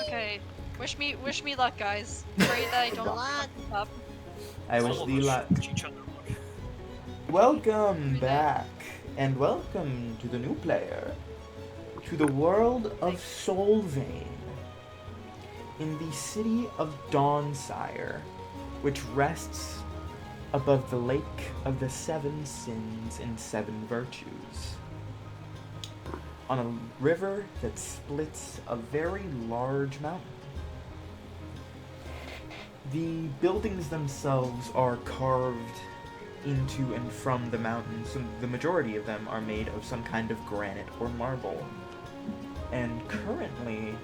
Okay. Wish me luck, guys. Pray that I Good don't luck. fuck this up. I wish Some of thee us luck. wish each other luck. Welcome back, and welcome to the new player, to the world of Solveign, in the city of Dawnsire, which rests above the lake of the 7 sins and 7 virtues, on a river that splits a very large mountain. The buildings themselves are carved into and from the mountain, so the majority of them are made of some kind of granite or marble. And currently,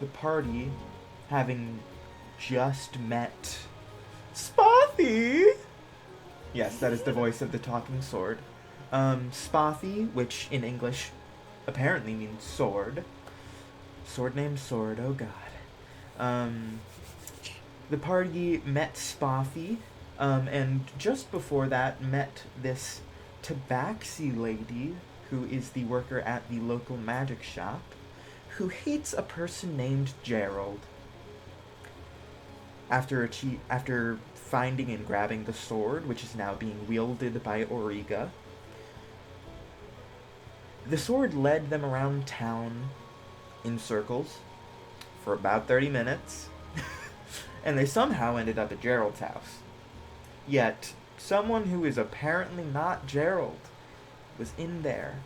the party, having just met Spathi! Yes, that is the voice of the talking sword. Spathi, which in English apparently means sword. Sword named Sword, oh god. The party met Spathi, and just before that met this tabaxi lady, who is the worker at the local magic shop, who hates a person named Gerald. After finding and grabbing the sword, which is now being wielded by Auriga, the sword led them around town in circles for about 30 minutes, and they somehow ended up at Gerald's house. Yet, someone who is apparently not Gerald was in there,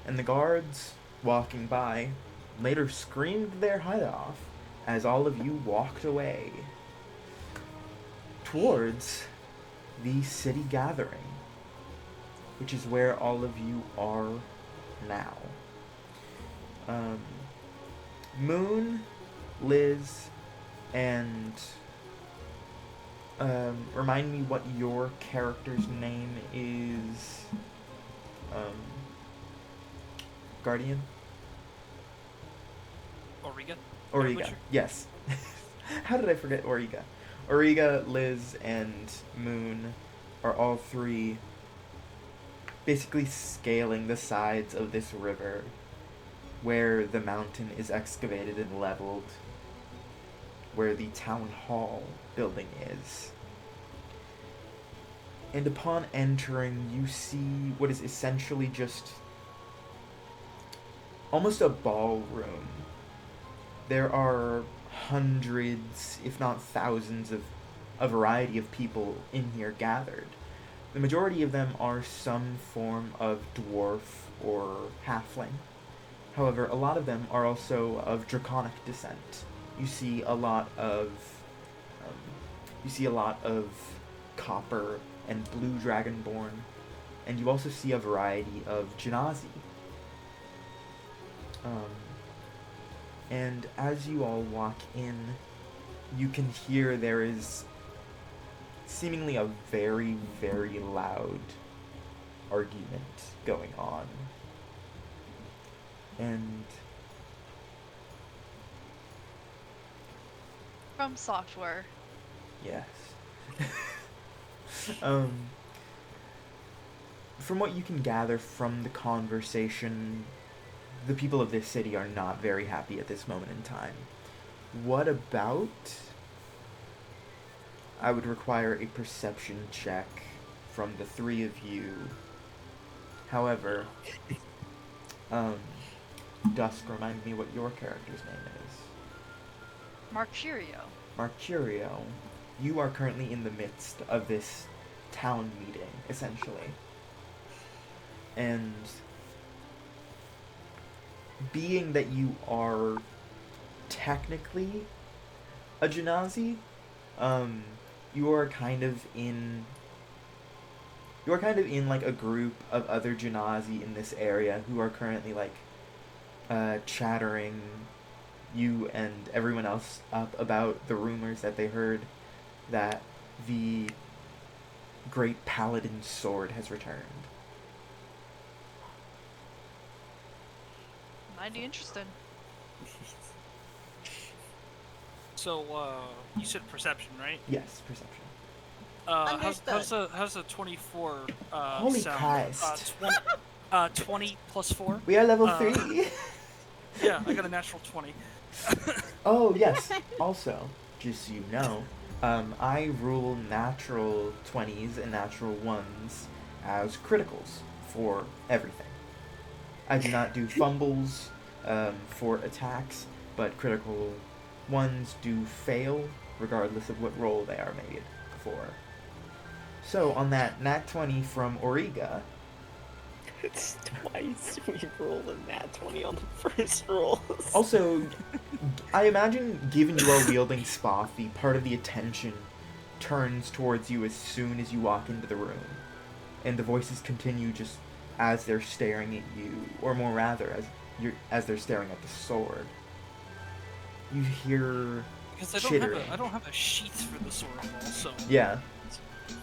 and the guards, walking by, later screamed their head off as all of you walked away towards the city gathering, which is where all of you are now. Moon, Liz, and remind me what your character's name is. Guardian? Auriga? Auriga, yes. How did I forget Auriga? Auriga, Liz, and Moon are all three basically scaling the sides of this river where the mountain is excavated and leveled, where the town hall building is. And upon entering, you see what is essentially just almost a ballroom. There are hundreds, if not thousands, of a variety of people in here gathered. The majority of them are some form of dwarf or halfling. However, a lot of them are also of draconic descent. You see a lot of copper and blue dragonborn, and you also see a variety of Genasi. And as you all walk in, you can hear there is seemingly a very, very loud argument going on. And From software. yes. From what you can gather from the conversation, the people of this city are not very happy at this moment in time. What about... I would require a perception check from the three of you. However, Dusk, remind me what your character's name is. Mercurio. Mercurio, you are currently in the midst of this town meeting, essentially. And being that you are technically a Genasi, you are kind of in like a group of other Genasi in this area who are currently like chattering you and everyone else up about the rumors that they heard that the great paladin sword has returned. Mighty interesting. So, you said perception, right? Yes, perception. How's a 24 Holy sound? Christ. 20 plus 4? We are level 3. Yeah, I got a natural 20. Oh, yes. Also, just so you know, I rule natural 20s and natural 1s as criticals for everything. I do not do fumbles for attacks, but critical 1s do fail regardless of what roll they are made for. So, on that nat 20 from Origa, It's twice we rolled a nat 20 on the first roll. also, I imagine given you are wielding Spathi, part of the attention turns towards you as soon as you walk into the room. And the voices continue just as they're staring at you, or more rather, as they're staring at the sword. You hear Because chittering. I don't have a sheath for the sword also. Yeah,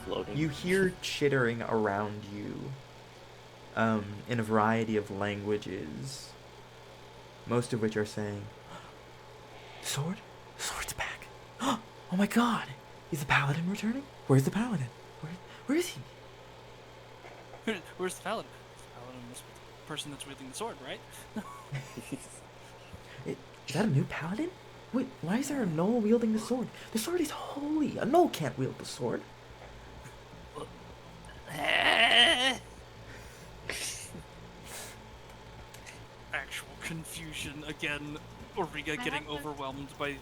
Floating. you hear chittering around you, in a variety of languages, most of which are saying, "The sword? The sword's back! Oh my god! Is the paladin returning? Where's the paladin? Where is he?" Where's the paladin? The paladin must be the person that's wielding the sword, right? Is that a new paladin? Wait, why is there a gnoll wielding the sword? The sword is holy. A gnoll can't wield the sword. Actual confusion again. Origa I getting have to- overwhelmed by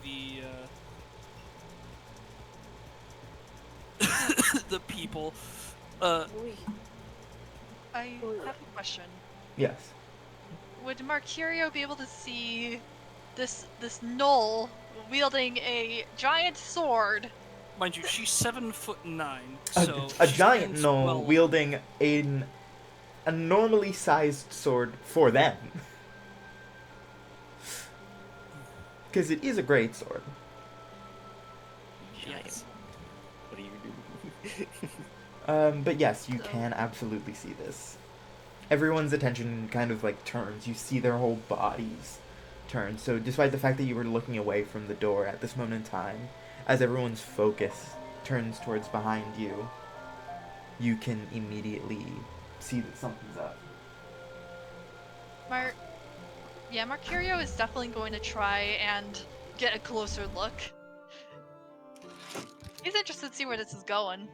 the people. I have a question. Yes. Would Mercurio be able to see this knoll wielding a giant sword? Mind you, she's 7'9", A, so a she giant stands gnoll well. wielding a normally sized sword for them. Because it is a great sword. Yes. What do you do? But yes, you So- can absolutely see this. Everyone's attention kind of like turns. You see their whole bodies turn. So despite the fact that you were looking away from the door at this moment in time, as everyone's focus turns towards behind you, you can immediately see that something's up. Mercurio is definitely going to try and get a closer look. He's interested to see where this is going.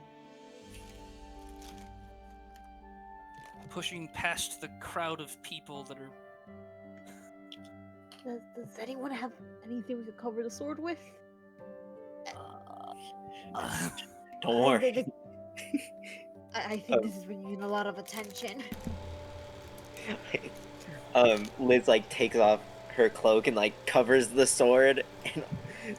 Pushing past the crowd of people that are. Does anyone have anything we could cover the sword with? Don't worry. I think this is bringing in a lot of attention. Liz like takes off her cloak and like covers the sword, and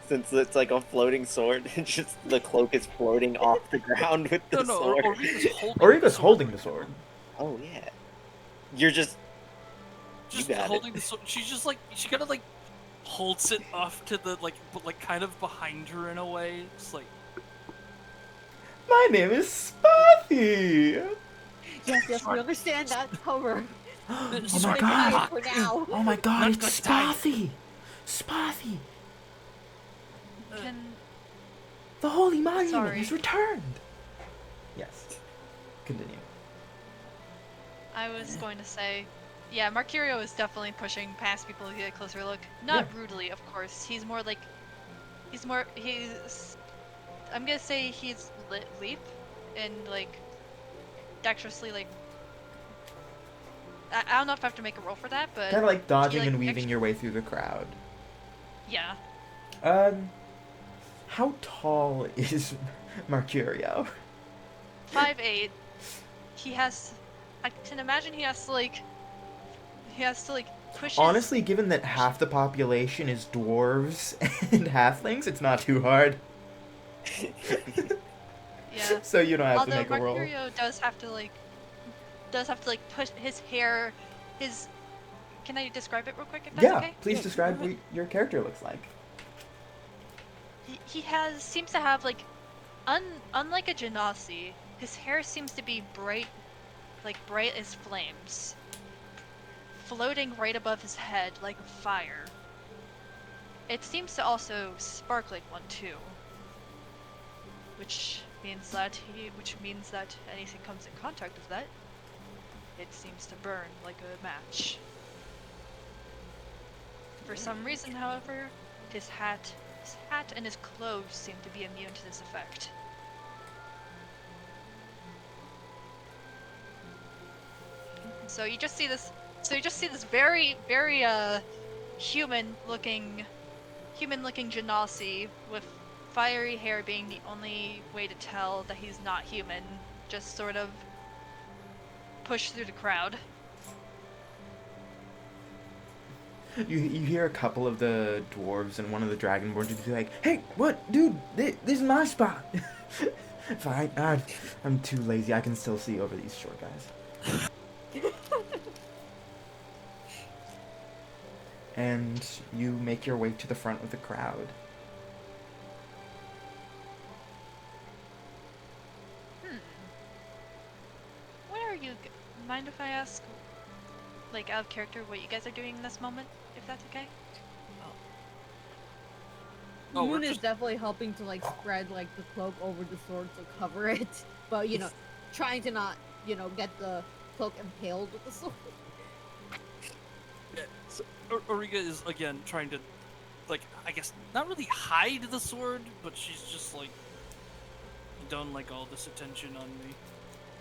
since it's like a floating sword, just the cloak is floating off the ground with the No, sword. Origa's holding Origa's holding the sword the right sword. now. Oh yeah, you're just Just got it. holding the sword. She's just like she kind of like holds it off to the but like kind of behind her in a way. It's like My name is Spathi! Yes, we understand that. Cover. Oh Just my like, god! For now. Oh my god, Not it's good time. Spathi! Spathi! Can The holy monument Sorry. has returned! Yes. Continue. I was going to say, yeah, Mercurio is definitely pushing past people to get a closer look. Not brutally, of course. He's I'm gonna say he's leap and like dexterously like. I don't know if I have to make a roll for that, but Kind of like dodging like, and weaving your way through the crowd. yeah. How tall is Mercurio? 5'8". I can imagine he has to like push his... Honestly, given that half the population is dwarves and halflings, it's not too hard. Yeah. So you don't have Although to make a roll. Mercurio does have to like push his hair, his... Can I describe it real quick if that's Yeah, okay? please describe what your character looks like. He seems to have like unlike a genasi, his hair seems to be bright as flames, floating right above his head like a fire. It seems to also spark like one too, which means that anything comes in contact with that, it seems to burn like a match. For some reason, however, his hat and his clothes seem to be immune to this effect. So you just see this. So you just see this very, very human-looking Genasi with fiery hair being the only way to tell that he's not human. Just sort of push through the crowd. You hear a couple of the dwarves and one of the dragonborns just be like, "Hey, what, dude? This is my spot." Fine, I'm too lazy. I can still see over these short guys. And you make your way to the front of the crowd. What are you? Mind if I ask, like out of character, what you guys are doing in this moment, if that's okay? Oh, Moon we're is just definitely helping to like spread like the cloak over the sword to cover it, but you know, trying to not get the cloak impaled with the sword. yeah, so Origa is again trying to, like, I guess not really hide the sword, but she's just like, "You don't like all this attention on me.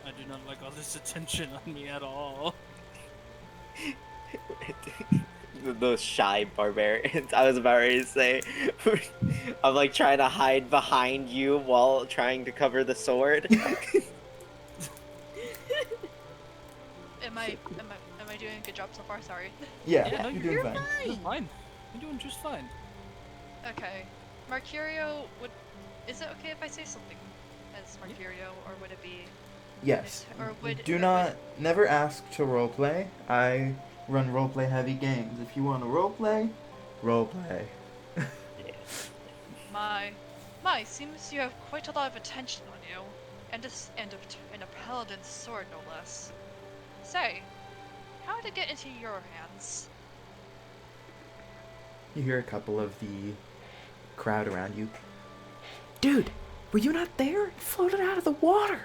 I do not like all this attention on me at all." Those shy barbarians. I was about ready to say, I'm like trying to hide behind you while trying to cover the sword. Am I doing a good job so far? Sorry. Yeah, Yeah, no, you're you're doing fine. You're fine. You're doing just fine. Okay. Mercurio, is it okay if I say something as Mercurio, or would it be? Yes. Or would Do or not never ask to roleplay. I run roleplay heavy games. If you want to roleplay, roleplay. My, seems you have quite a lot of attention on you, and a paladin's sword, no less. Say, how did it get into your hands? You hear a couple of the crowd around you. Dude, were you not there? It floated out of the water.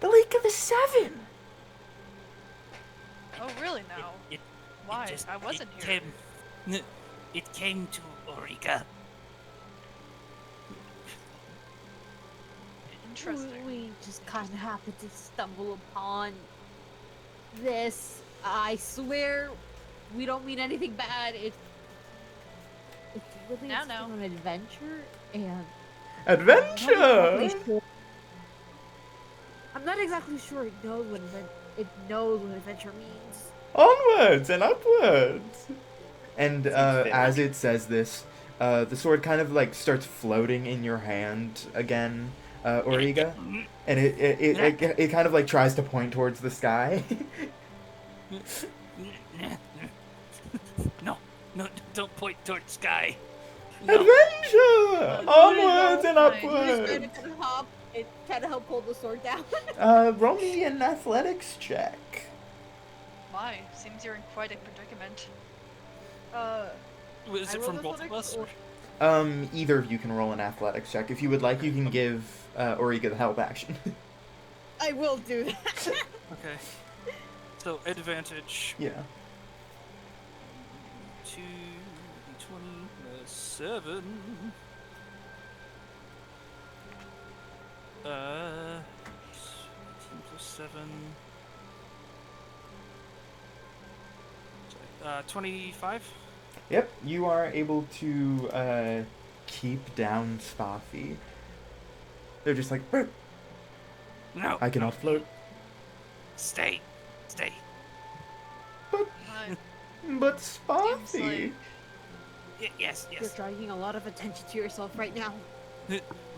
The Lake of the Seven. Oh, really now? Why? I wasn't here. It came to Origa. Interesting. We just kind of happened to stumble upon this. I swear, we don't mean anything bad. It's really Now, it's now. an adventure, and Adventure. I'm not exactly sure it knows what adventure means. Onwards and upwards. And Seems fitting. as it says this, the sword kind of like starts floating in your hand again, Origa, and it kind of like tries to point towards the sky. No, don't point towards sky. No. Adventure! Onwards and Nice. upwards. It kind of help pull the sword down. Roll me an athletics check. My, seems you're in quite a predicament. Is I it rolled from both of athletics, us? or- Either of you can roll an athletics check. If you would like, you can give Origa the help action. I will do that. Okay. So advantage. Yeah. 2 20 plus 7. 18 plus 7. 25. Yep, you are able to keep down Spathi. They're just like, "Brr, No. I cannot float. Stay. My, But seems Spathi. like Yes. You're drawing a lot of attention to yourself right now.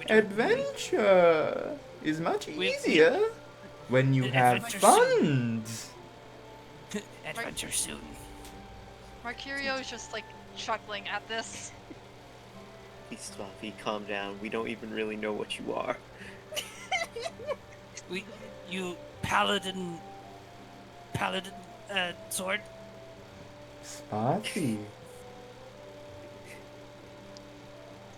Adventure is much We- easier when you have Adventure funds. Adventure soon. Mercurio is just like chuckling at this. Please, Spathi, calm down. We don't even really know what you are. You paladin sword. Spathi.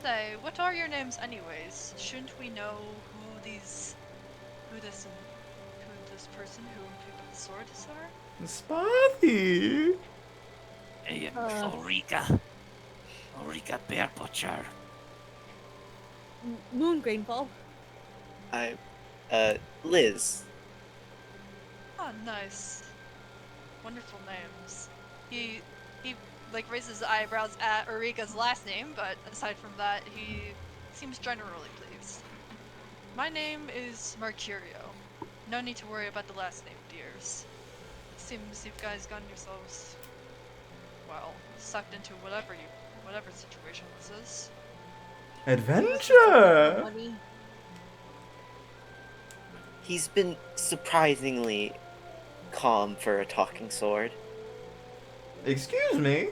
Say, what are your names anyways? Shouldn't we know who this person who picked up the sword are? Spathi. Hey, Uh. Ulrika. Ulrika Bear Butcher. Moon Grainfall. I, Liz. Oh, nice. Wonderful names. He like raises eyebrows at Eureka's last name, but aside from that, he seems generally pleased. My name is Mercurio. No need to worry about the last name, dears. It seems you guys gotten yourselves, well, sucked into whatever situation this is. Adventure! Money. He's been surprisingly calm for a talking sword. Excuse me?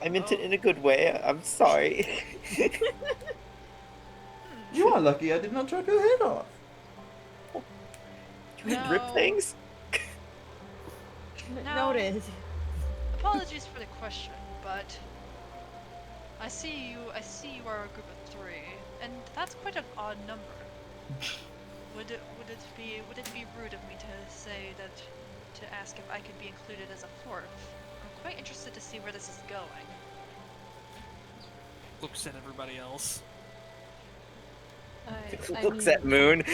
I meant it in a good way. I'm sorry. You are lucky I did not chop your head off. You can rip No. things? Now, Noted. apologies for the question, but I see you are a group of 3, and that's quite an odd number. Would it be rude of me to say that, to ask if I could be included as a 4th? I'm quite interested to see where this is going. Looks at everybody else. I Looks mean, at Moon.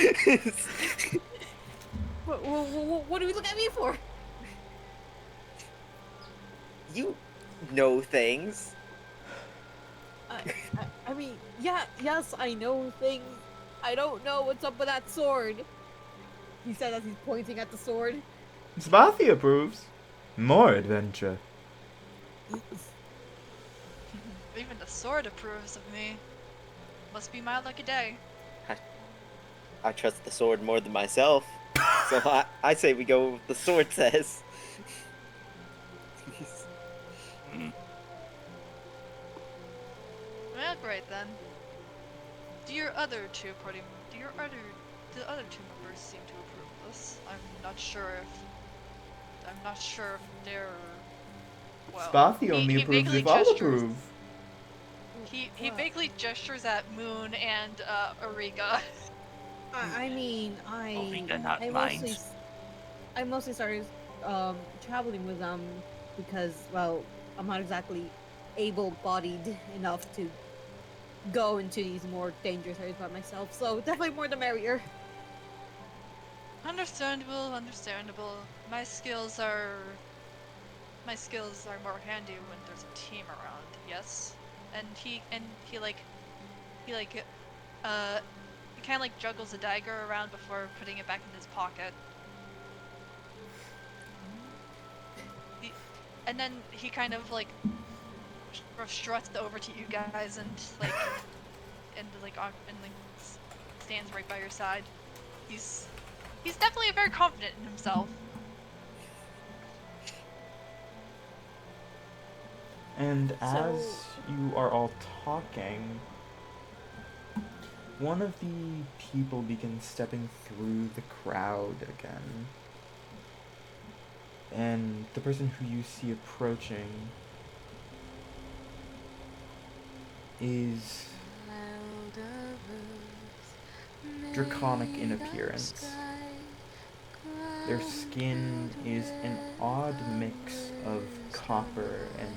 what do we look at me for? You know things. I mean, yeah, yes, I know things. I don't know what's up with that sword. He said as he's pointing at the sword. Spathi approves. More adventure. Even the sword approves of me. Must be my lucky day. I trust the sword more than myself. So I say we go with the sword says. Well, great then. The other two members seem to approve of this. I'm not sure if they're, well. Spathi only he approves vaguely if all gestures. approve. He vaguely gestures at Moon and Eureka. I mean, Ulrika, not I mine. mostly started traveling with them because, well, I'm not exactly able-bodied enough to go into these more dangerous areas by myself. So definitely more the merrier. Understandable. My skills are more handy when there's a team around. Yes, and he kind of like juggles a dagger around before putting it back in his pocket. And then he kind of like struts over to you guys and stands right by your side. He's definitely very confident in himself. And So- as you are all talking, one of the people begins stepping through the crowd again. And the person who you see approaching is draconic in appearance. Their skin is an odd mix of copper and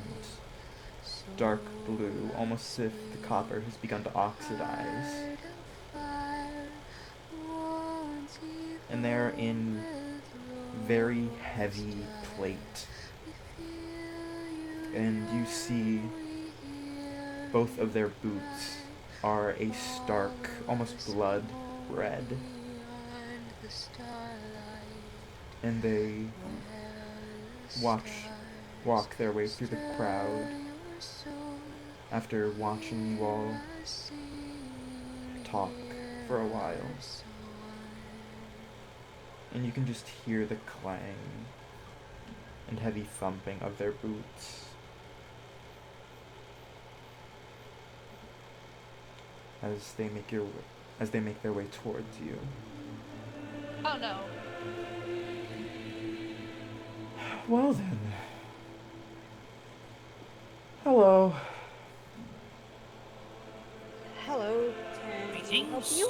dark blue, almost as if the copper has begun to oxidize. And they're in very heavy plate. And you see both of their boots are a stark, almost blood red. And they walk their way through the crowd after watching you all talk for a while. And you can just hear the clang and heavy thumping of their boots as they make their way towards you. Oh no. Well then. Hello. Hello, can I help you?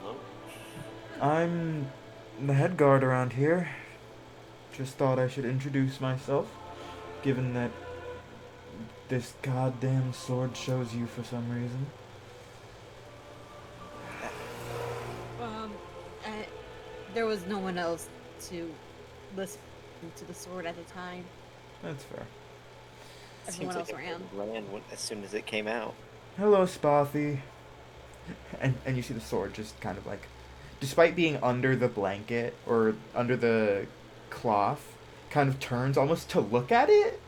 Hello? I'm the head guard around here. just thought I should introduce myself, given that this goddamn sword shows you for some reason. Um, uh, there was no one else to listen to the sword at the time. That's fair. Everyone else Seems like ran. it ran as soon as it came out. Hello, Spathi. And you see the sword just kind of like, despite being under the blanket or under the cloth, kind of turns almost to look at it,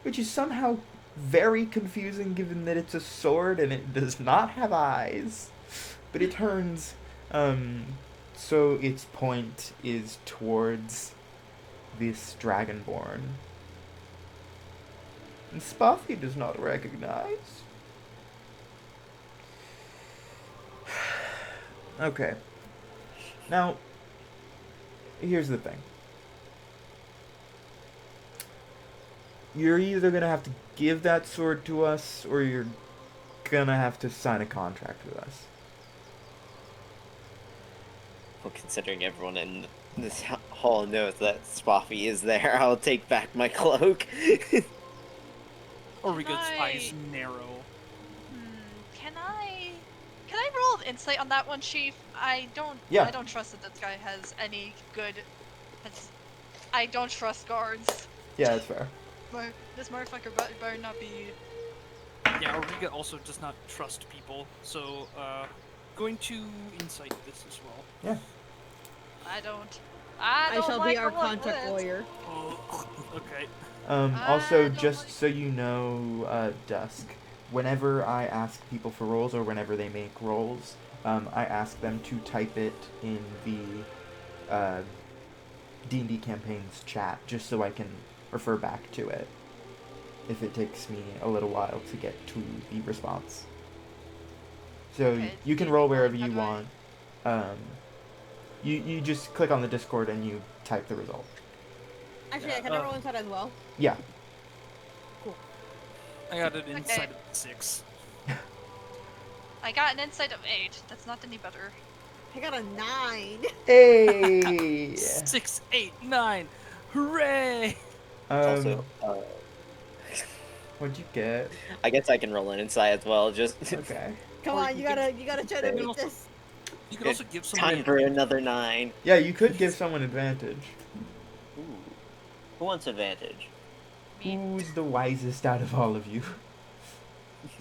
which is somehow very confusing given that it's a sword and it does not have eyes. But it turns, so its point is towards this dragonborn. And Spathi does not recognize. Okay. Now, here's the thing. You're either gonna have to give that sword to us, or you're gonna have to sign a contract with us. Well, considering everyone in this hall knows that Spathi is there, I'll take back my cloak. Auriga's I- eyes narrow. Can I roll an insight on that one, Chief? Yeah. I don't trust that this guy has any good. I don't trust guards. Yeah, that's fair. This motherfucker better not be. Yeah, Auriga also does not trust people, so going to insight this as well. Yeah. I don't I shall like be our the look of contract it. lawyer. Oh, okay. Also, don't just like- so you know, Dusk, whenever I ask people for rolls or whenever they make rolls, I ask them to type it in the D&D campaign's chat, just so I can refer back to it if it takes me a little while to get to the response. So Okay, you can D&D roll wherever how you do I- want. You just click on the Discord and you type the result. Actually, Yeah, can I roll inside as well? Yeah. I got an insight Okay. of 6. I got an insight of 8. That's not any better. I got a 9. Hey! 6, 8, 9. Hooray! Also, What'd you get? I guess I can roll an insight as well. Just Okay. Come Or on, you you gotta try to You beat also- this. You could also give somebody time for another 9. Yeah, you could give someone advantage. Ooh. Who wants advantage? Me. Who's the wisest out of all of you?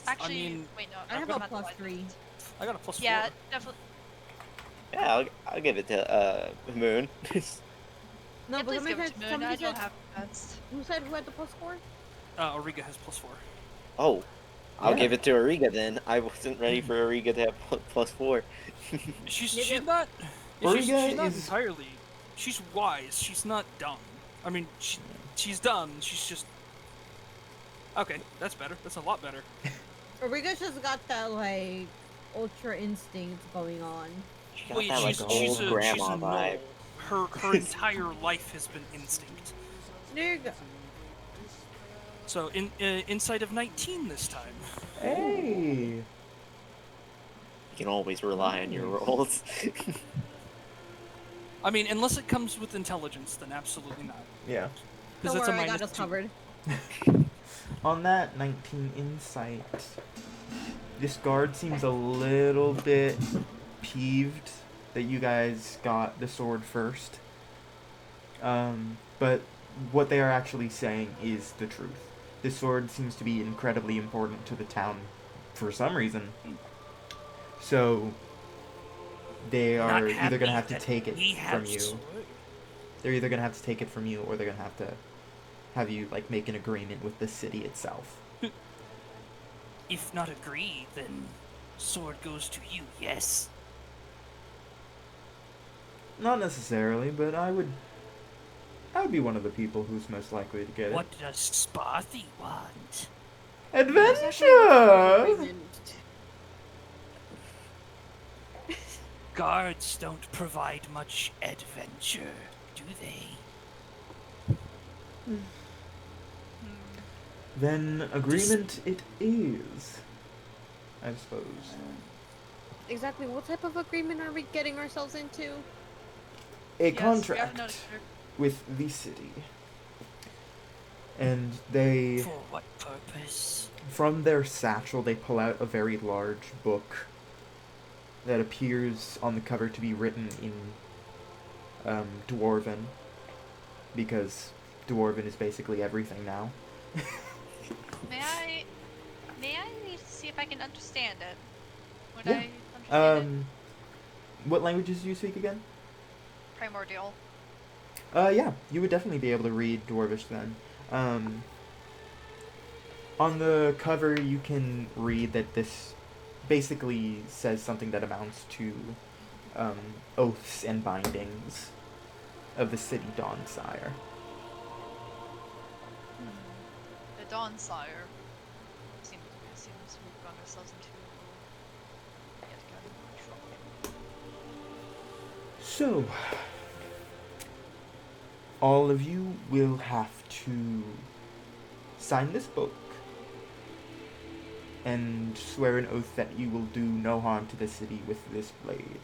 Actually, mean, wait, no. I have I'm a not the plus wisest. 3. I got a plus 4. Yeah, definitely. Yeah, I'll give it to Moon. No, Yeah, but please somebody give it said, to Moon. somebody I don't said, have best. who said who had the plus 4? Auriga has plus 4. Oh, I'll Yeah. give it to Auriga then. I wasn't ready for Auriga to have plus 4. She's Nigga. not. Auriga She's not is- entirely. She's wise. She's not dumb. I mean, she's dumb. She's just. Okay, that's better. That's a lot better. Auriga's just got that, like, ultra instinct going on. She got Wait, that like she's old a grandma gnoll. vibe. Her entire life has been instinct. There you go. So insight of 19 this time. Hey! You can always rely on your rolls. I mean, unless it comes with intelligence, then absolutely not. Yeah. Because Don't that's a worry, I got minus us 2. covered. On that 19 insight, this guard seems a little bit peeved that you guys got the sword first. But what they are actually saying is the truth. This sword seems to be incredibly important to the town for some reason. So they Not are either happy going to have to that take it we have from you. sword. They're either going to have to take it from you or they're going to have you like make an agreement with the city itself. If not agree, then sword goes to you. Yes. Not necessarily, but I would be one of the people who's most likely to get it. What does Spathi want? Adventure! Agreement. Guards don't provide much adventure, do they? Then agreement it is. I suppose. Exactly what type of agreement are we getting ourselves into? a Yes, we already contract noticed her. with the city. And they, For what purpose? from their satchel, they pull out a very large book that appears on the cover to be written in Dwarven, because Dwarven is basically everything now. May I see if I can understand it? Would Yeah. I understand it? What languages do you speak again? Primordial. Yeah, you would definitely be able to read Dwarvish then. On the cover, you can read that this basically says something that amounts to oaths and bindings of the city Dawnsire. The Dawn Sire. Seems we've gotten ourselves into yet again trouble. So, all of you will have to sign this book and swear an oath that you will do no harm to the city with this blade.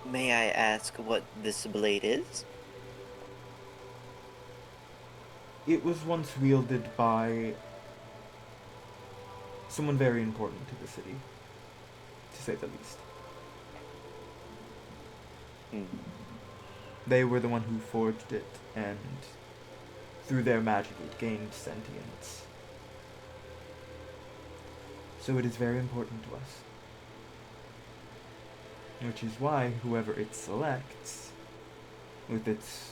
May I ask what this blade is? It was once wielded by someone very important to the city, to say the least. Hmm. They were the one who forged it, and through their magic it gained sentience. So it is very important to us. Which is why whoever it selects, with its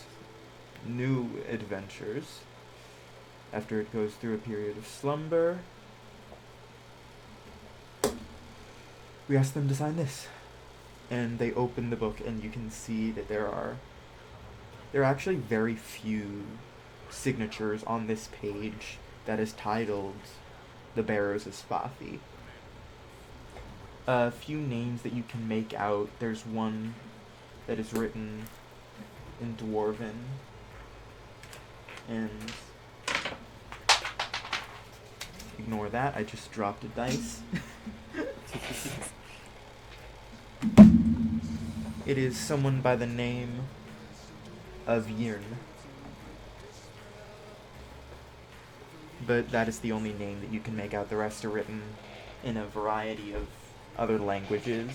new adventures, after it goes through a period of slumber, we ask them to sign this. And they open the book, and you can see that there are actually very few signatures on this page that is titled The Bearers of Spathi. A few names that you can make out. There's one that is written in Dwarven, and ignore that, I just dropped a dice. It is someone by the name of Yirn. But that is the only name that you can make out. The rest are written in a variety of other languages.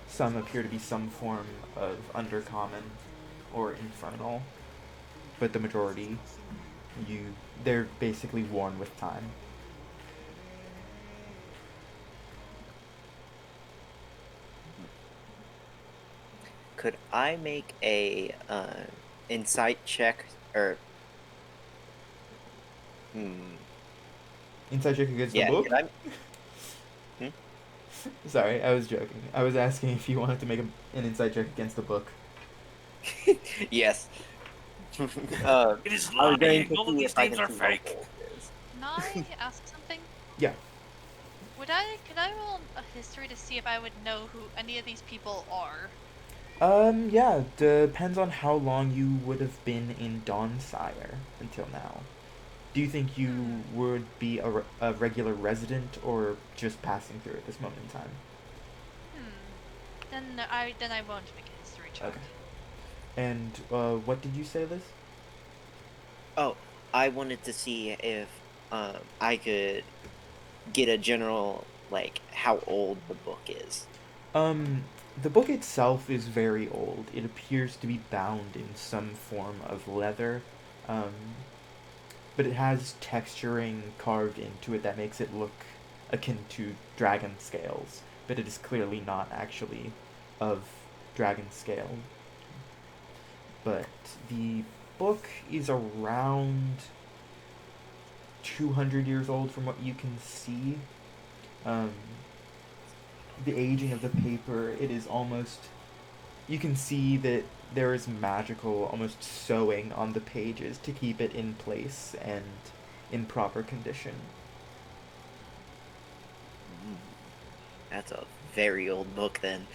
Some appear to be some form of Undercommon or Infernal, but the majority, they're basically worn with time. Could I make a insight check or? Insight check against the Yeah, book? could I? Sorry, I was joking. I was asking if you wanted to make an insight check against the book. Yes. It is I was going lying. to All of see these if I names can are see how fake. old it is. Can I ask something? Yeah. Could I roll a history to see if I would know who any of these people are? Yeah, depends on how long you would have been in Dawnsire until now. Do you think you would be a regular resident or just passing through at this moment in time? Then I won't make a history check. Okay. And what did you say, Liz? Oh, I wanted to see if I could get a general, like, how old the book is. The book itself is very old. It appears to be bound in some form of leather, but it has texturing carved into it that makes it look akin to dragon scales, but it is clearly not actually of dragon scale. But the book is around 200 years old from what you can see. The aging of the paper, it is almost, you can see that there is magical almost sewing on the pages to keep it in place and in proper condition. That's a very old book then.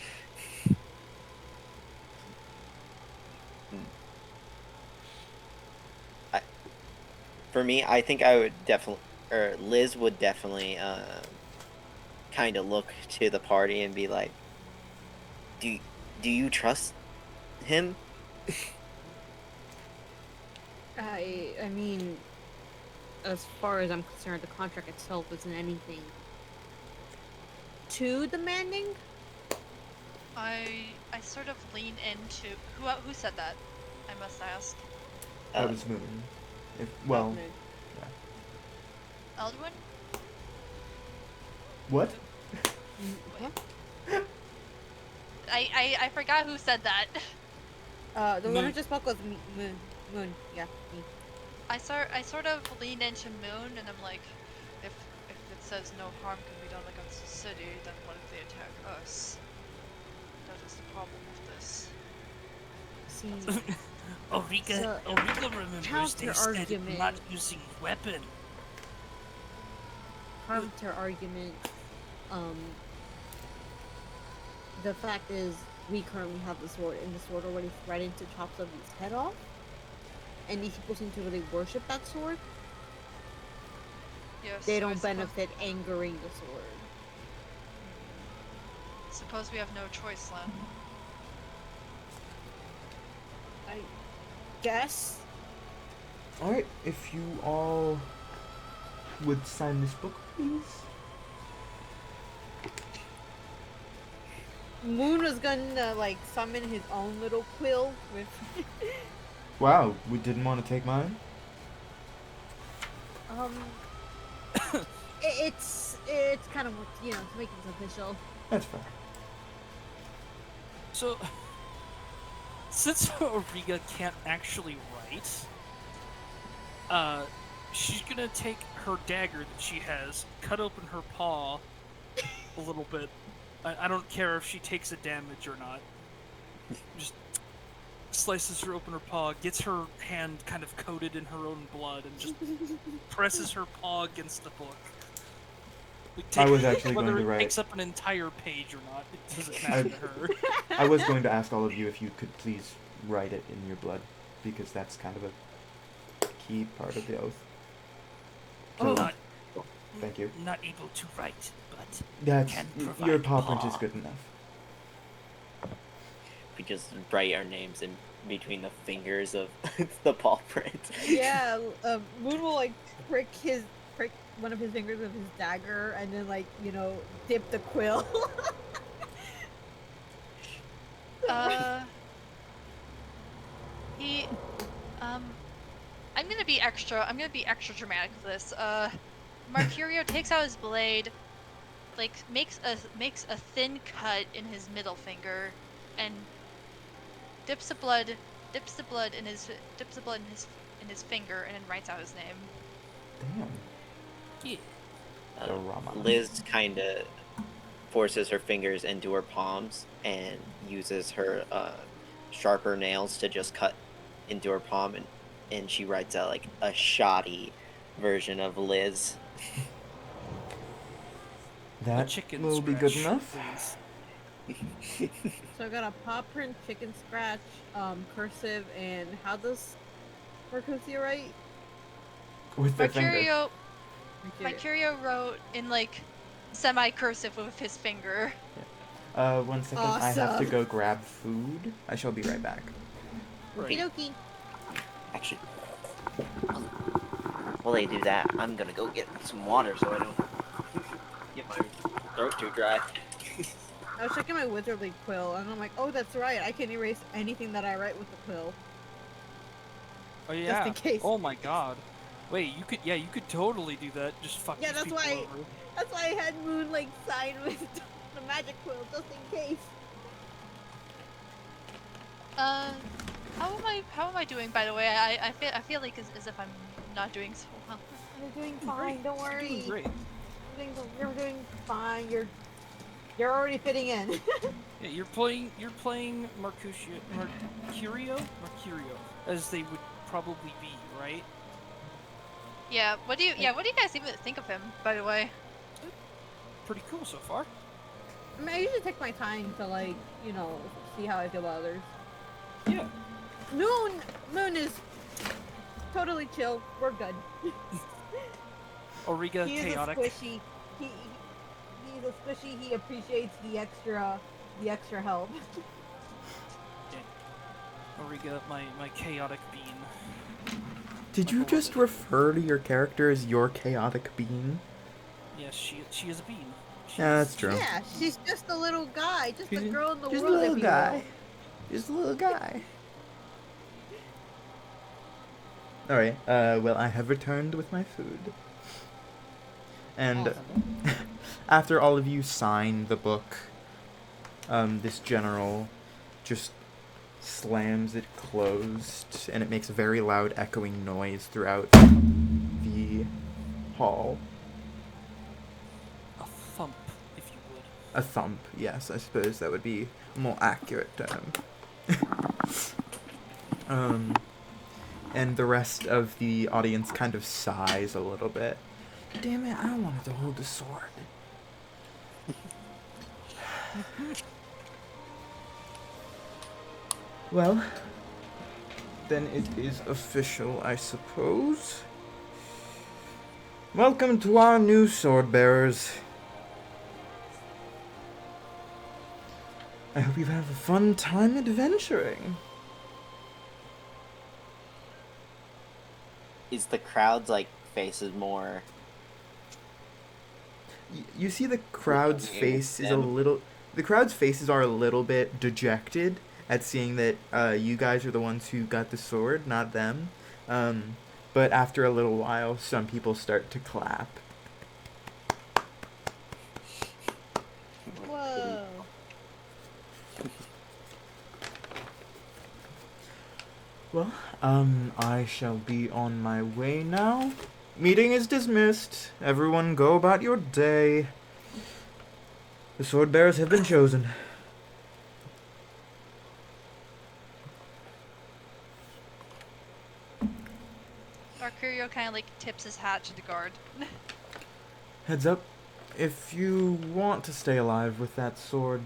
For me, I think I would definitely, or Liz would definitely kind of look to the party and be like, do Do you trust him? I mean, as far as I'm concerned, the contract itself isn't anything too demanding. I sort of lean into who said that? I must ask. That Uh, was Moon. Well, Definitely. yeah. Eldwin? What? Huh? I forgot who said that. The one who Moon. just spoke was Moon. Moon, yeah, me. I sort of lean into Moon, and I'm like, if it says no harm can be done against the city, then what if they attack us? That is the problem with this. See, Ulrika So, remembers they said counter-argument. not using weapon. counter argument. Um, the fact is, we currently have the sword, and the sword already threatened to chop somebody's head off. And these people seem to really worship that sword. Yes. They I don't suppose- benefit angering the sword. Suppose we have no choice, Len. I guess. Alright, if you all would sign this book, please. Moon was gonna like summon his own little quill with. Wow, we didn't want to take mine? um, it's kind of, to make this official. That's fair. So, since Ulrika can't actually write, she's gonna take her dagger that she has, cut open her paw a little bit. I don't care if she takes a damage or not. Just slices her open her paw, gets her hand kind of coated in her own blood, and just presses her paw against the book. I was actually whether going to it write. takes up an entire page or not, it doesn't matter to her. I was going to ask all of you if you could please write it in your blood, because that's kind of a key part of the oath. So, Not, thank you. not able to write, but That's can your provide paw print paw. is good enough. We just write our names in between the fingers of the paw print. Yeah, Moon will like prick one of his fingers with his dagger, and then dip the quill. He, I'm gonna be extra dramatic for this. Mercurio takes out his blade, like makes a thin cut in his middle finger, and dips the blood in his finger, and then writes out his name. Damn. Yeah. The Rama. Liz kind of forces her fingers into her palms and uses her sharper nails to just cut into her palm, and she writes out like a shoddy version of Liz. That chicken will be good scratch, enough. please. So I got a paw print, chicken scratch, cursive, and how does Mercutio write? With the finger. Mercurio wrote in like semi-cursive with his finger. 1 second, I have to Awesome. go grab food. I shall be right back. Right. Okie Actually, while they do that, I'm gonna go get some water so I don't get my throat too dry. I was checking my wizardly quill, and I'm like, oh, that's right. I can erase anything that I write with the quill. Oh yeah. in case. Oh my god. Wait, you could totally do that. Just fuck Yeah, these that's people why- over. That's why I had Moon sign with the magic quill, just in case. How am I doing, by the way? I feel like as if I'm not doing so well. You're doing Great. fine. Don't You're worry. doing great. You're doing fine. You're already fitting in. Yeah, you're playing Mercurio, as they would probably be, right? Yeah. What do you guys even think of him, by the way? Pretty cool so far. I mean, I usually take my time to see how I feel about others. Yeah. Moon is totally chill. We're good. Auriga, He is chaotic. a squishy. He's a squishy. He appreciates the extra help. Auriga, my chaotic being. Did My you beloved. just refer to your character as your chaotic being? Yes, she is a bean. She Yeah, is, that's true. Yeah, she's just a little guy, just a Just, girl in the just a world, little if you guy. will. Just a little guy. Alright, well, I have returned with my food. And Awesome. after all of you sign the book, this general just slams it closed, and it makes a very loud echoing noise throughout the hall. a thump, if you would. A thump, yes, I suppose that would be a more accurate term. And the rest of the audience kind of sighs a little bit. Damn it, I wanted to hold the sword. Well, then it is official, I suppose. Welcome to our new sword bearers. I hope you have a fun time adventuring. Is the crowd's like faces more? You see the crowd's Looking at face is a them. little... The crowd's faces are a little bit dejected at seeing that you guys are the ones who got the sword, not them. But after a little while, some people start to clap. Whoa. Well, I shall be on my way now. Meeting is dismissed. Everyone go about your day. The sword bearers have been chosen. Arcurio kind of like tips his hat to the guard. Heads up, if you want to stay alive with that sword,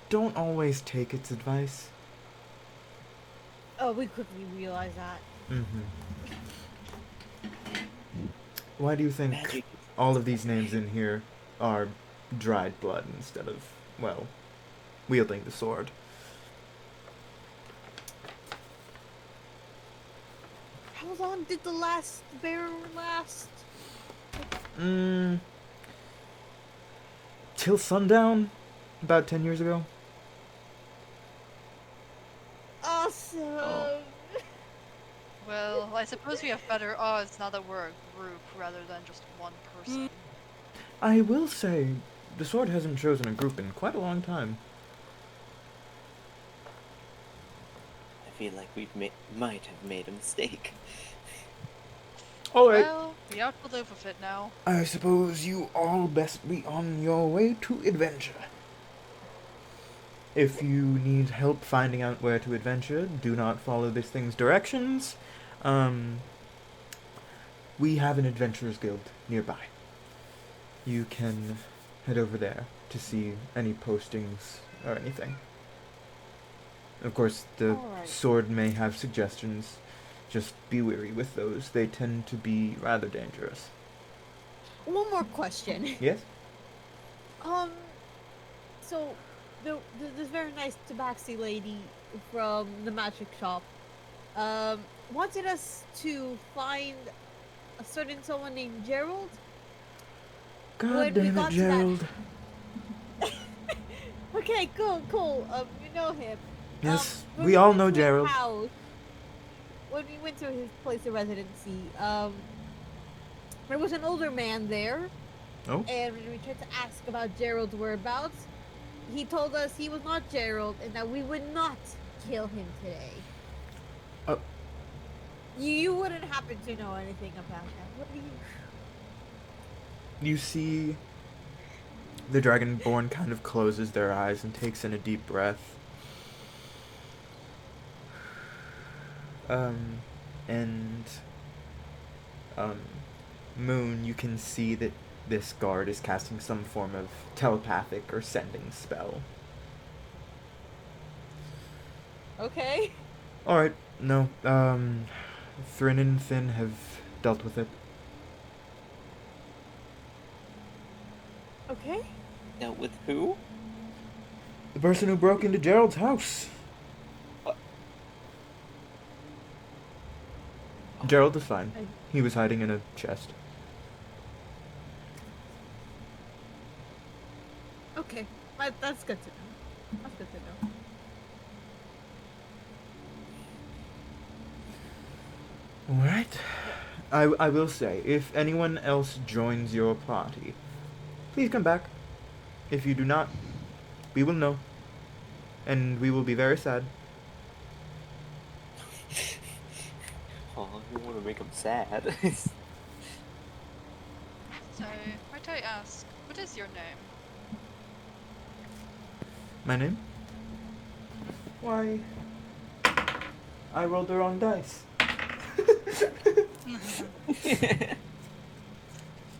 don't always take its advice. Oh, we quickly realized that. Mm-hmm. Why do you think Magic. all of these names in here are dried blood instead of, well, wielding the sword? How long did the last bear last? Till sundown, about 10 years ago. Awesome. Oh. Well, I suppose we have better odds now that we're a group rather than just one person. I will say, the sword hasn't chosen a group in quite a long time. I feel like might have made a mistake. Alright, Well, we have to live with it now. I suppose you all best be on your way to adventure. If you need help finding out where to adventure, do not follow this thing's directions. We have an adventurers guild nearby. You can head over there to see any postings or anything. Of course, the Alright. sword may have suggestions. Just be wary with those. They tend to be rather dangerous. One more question. Yes? So, this very nice tabaxi lady from the magic shop, wanted us to find a certain someone named Gerald. God When we damn it, got to that- Gerald. Okay, cool. You know him. Yes, When we all went know to his Gerald. house- when we went to his place of residency, there was an older man there, Oh? and when we tried to ask about Gerald's whereabouts, he told us he was not Gerald and that we would not kill him today. Oh. You wouldn't happen to know anything about that, would you? You see the Dragonborn kind of closes their eyes and takes in a deep breath. Moon, you can see that this guard is casting some form of telepathic or sending spell. Okay. Alright, no, Thrin and Thin have dealt with it. Okay. Now with who? The person who broke into Gerald's house. Gerald is fine. I- He was hiding in a chest. Okay, that's good to know. That's good to know. Alright. I will say, if anyone else joins your party, please come back. If you do not, we will know. And we will be very sad. Oh, you want to make him sad. So, might I ask, what is your name? My name? Why, I rolled the wrong dice.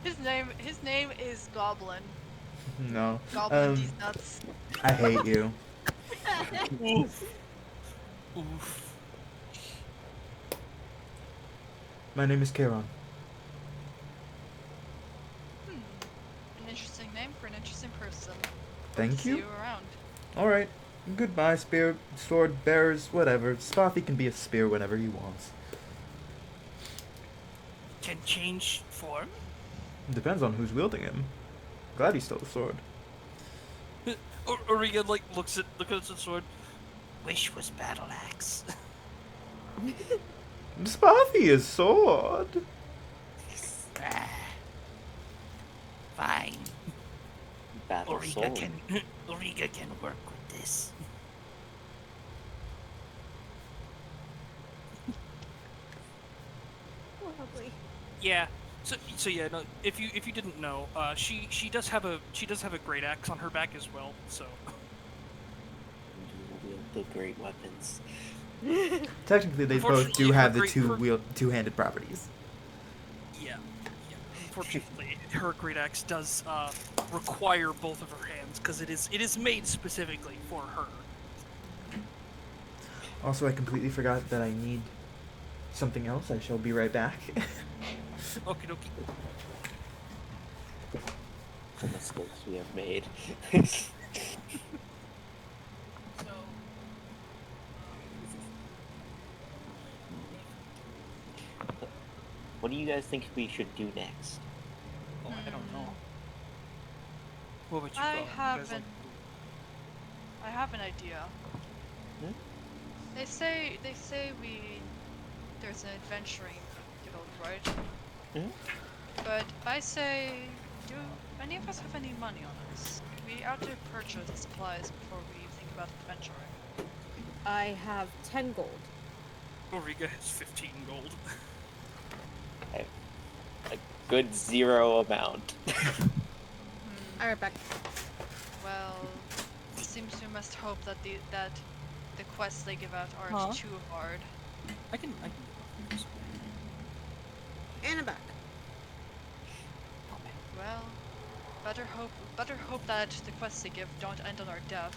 His name is Goblin. No. Goblin these nuts. I hate you. Oof. Oof. My name is Kieran. An interesting name for an interesting person. Thank See you. you around. Alright. Goodbye, spear, sword, bearers, whatever. Spathi can be a spear whenever he wants. Can change form? Depends on who's wielding him. Glad he stole the sword. Origa like looks at the sword. Wish was battle axe. Spathi is sword. Fine. Battle soul. Origa can work with this. Lovely. Yeah. So yeah, no, if you didn't know, she does have a great axe on her back as well. So The great weapons. Technically, they both do Unfortunately, have her the great- two-handed properties. yeah. Unfortunately, her great axe does require both of her hands because it is made specifically for her. Also, I completely forgot that I need something else. I shall be right back. Okie dokie. The mistakes we have made. So. What do you guys think we should do next? Oh, I don't know. What about you? I Bob? You guys have like- I have an idea. Hmm? They say there's an adventuring guild, right? Hmm? But I say, do any of us have any money on us? We ought to purchase the supplies before we think about adventuring. I have 10 gold. Origa has 15 gold. A good 0 amount. Alright, back. Well, it seems we must hope that the quests they give out aren't Huh? too hard. I can. And I'm back. Well, better hope that the quests they give don't end on our death.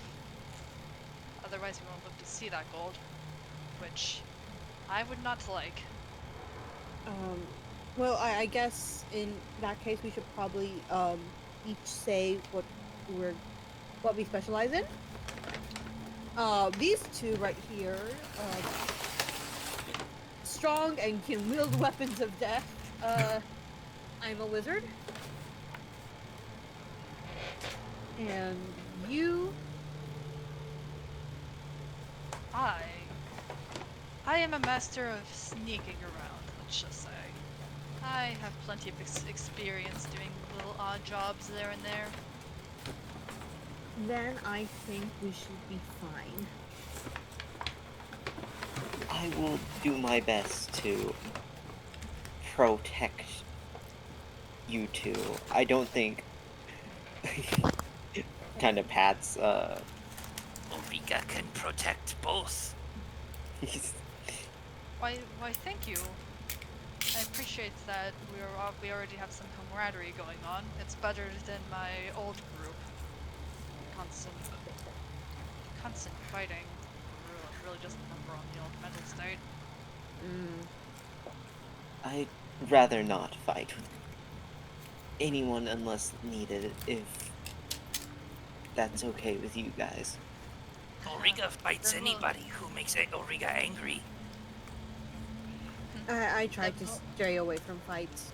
Otherwise, we won't live to see that gold, which I would not like. Well, I guess in that case we should probably each say what we specialize in. These two right here, strong and can wield weapons of death. I'm a wizard. And you, I am a master of sneaking around, let's just say. I have plenty of experience doing little odd jobs there and there. then I think we should be fine. I will do my best to protect you two. I don't think. Kind of pats. Origa can protect both. Why, thank you. I appreciate that we already have some camaraderie going on. It's better than my old group. Constant fighting. Really just remember on the old mental state. I'd rather not fight with anyone unless needed, if that's okay with you guys. Origa fights Then we'll- anybody who makes Origa angry. I tried to I've- stray away from fights,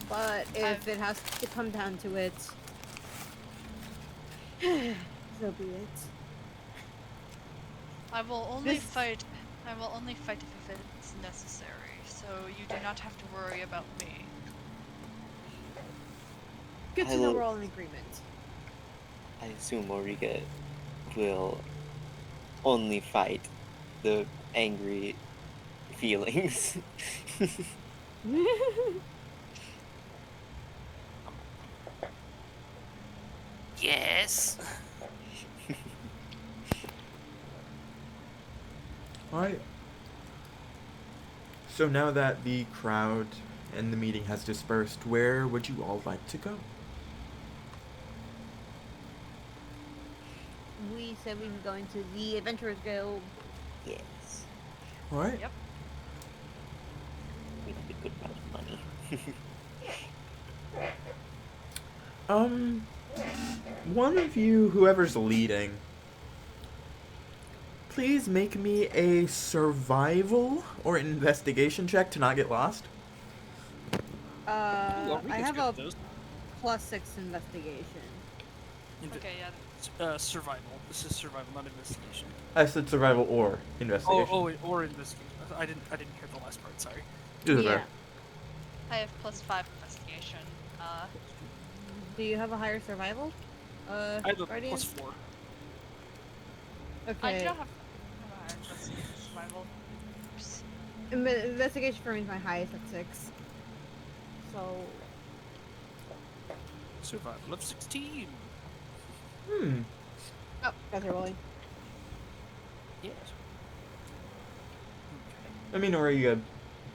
but if it has to come down to it, so be it. I will only This fight. I will only fight if it's necessary. So you do not have to worry about me. good I to know will. we're all in agreement. I assume Morriga will only fight the angry feelings. Yes. Alright. So now that the crowd and the meeting has dispersed, where would you all like to go? We said we were going to the Adventurers Guild. Yes, Alright. Yep. we need a good amount of money. Um, one of you, whoever's leading, please make me a survival or investigation check to not get lost. Ooh, I Ulrika's have good a at those. +6 investigation. Okay, yeah. Survival. This is survival, not investigation. I said survival or Oh, investigation. or investigation. I didn't hear the last part. Sorry. Either Yeah. way. I have +5 investigation. Do you have a higher survival? I have a Guardian? +4. I Okay. do not have a higher survival. Oops. Investigation for me is my highest at 6. So Survival of 16. Hmm. oh, guys are rolling. Yes. I mean, Origa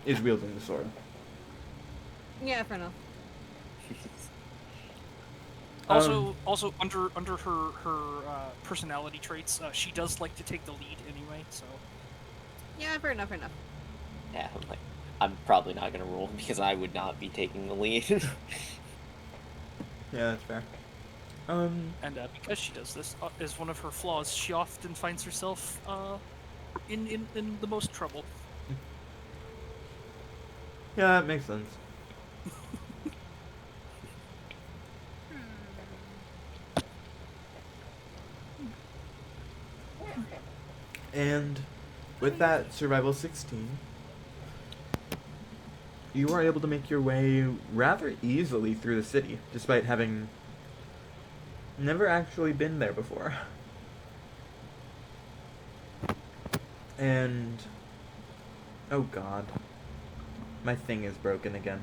is wielding the sword. Yeah, fair enough. Also under her personality traits, she does like to take the lead anyway. So Yeah, fair enough, fair enough. Yeah, I'm probably not gonna roll because I would not be taking the lead. Yeah, that's fair. and because she does this, is one of her flaws. She often finds herself in the most trouble. Yeah, that makes sense. And with that survival 16, you are able to make your way rather easily through the city, despite having never actually been there before. And oh god, my thing is broken again.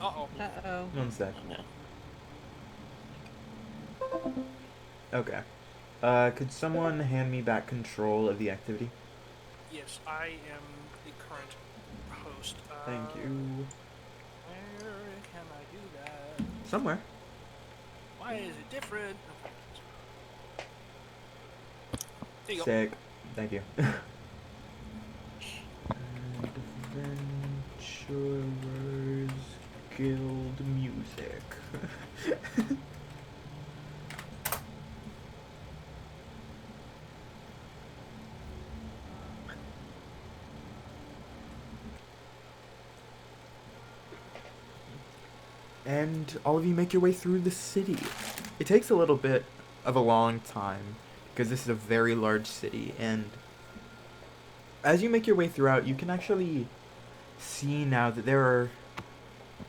Uh-oh. Uh-oh. One sec. Oh, no. Okay. Could someone hand me back control of the activity? Yes, I am the current host. Thank you. Where can I do that? Somewhere. Why is it different? Okay. There you go. Sick. Thank you. Adventurers Guild music. And all of you make your way through the city. It takes a little bit of a long time because this is a very large city, and as you make your way throughout, you can actually see now that there are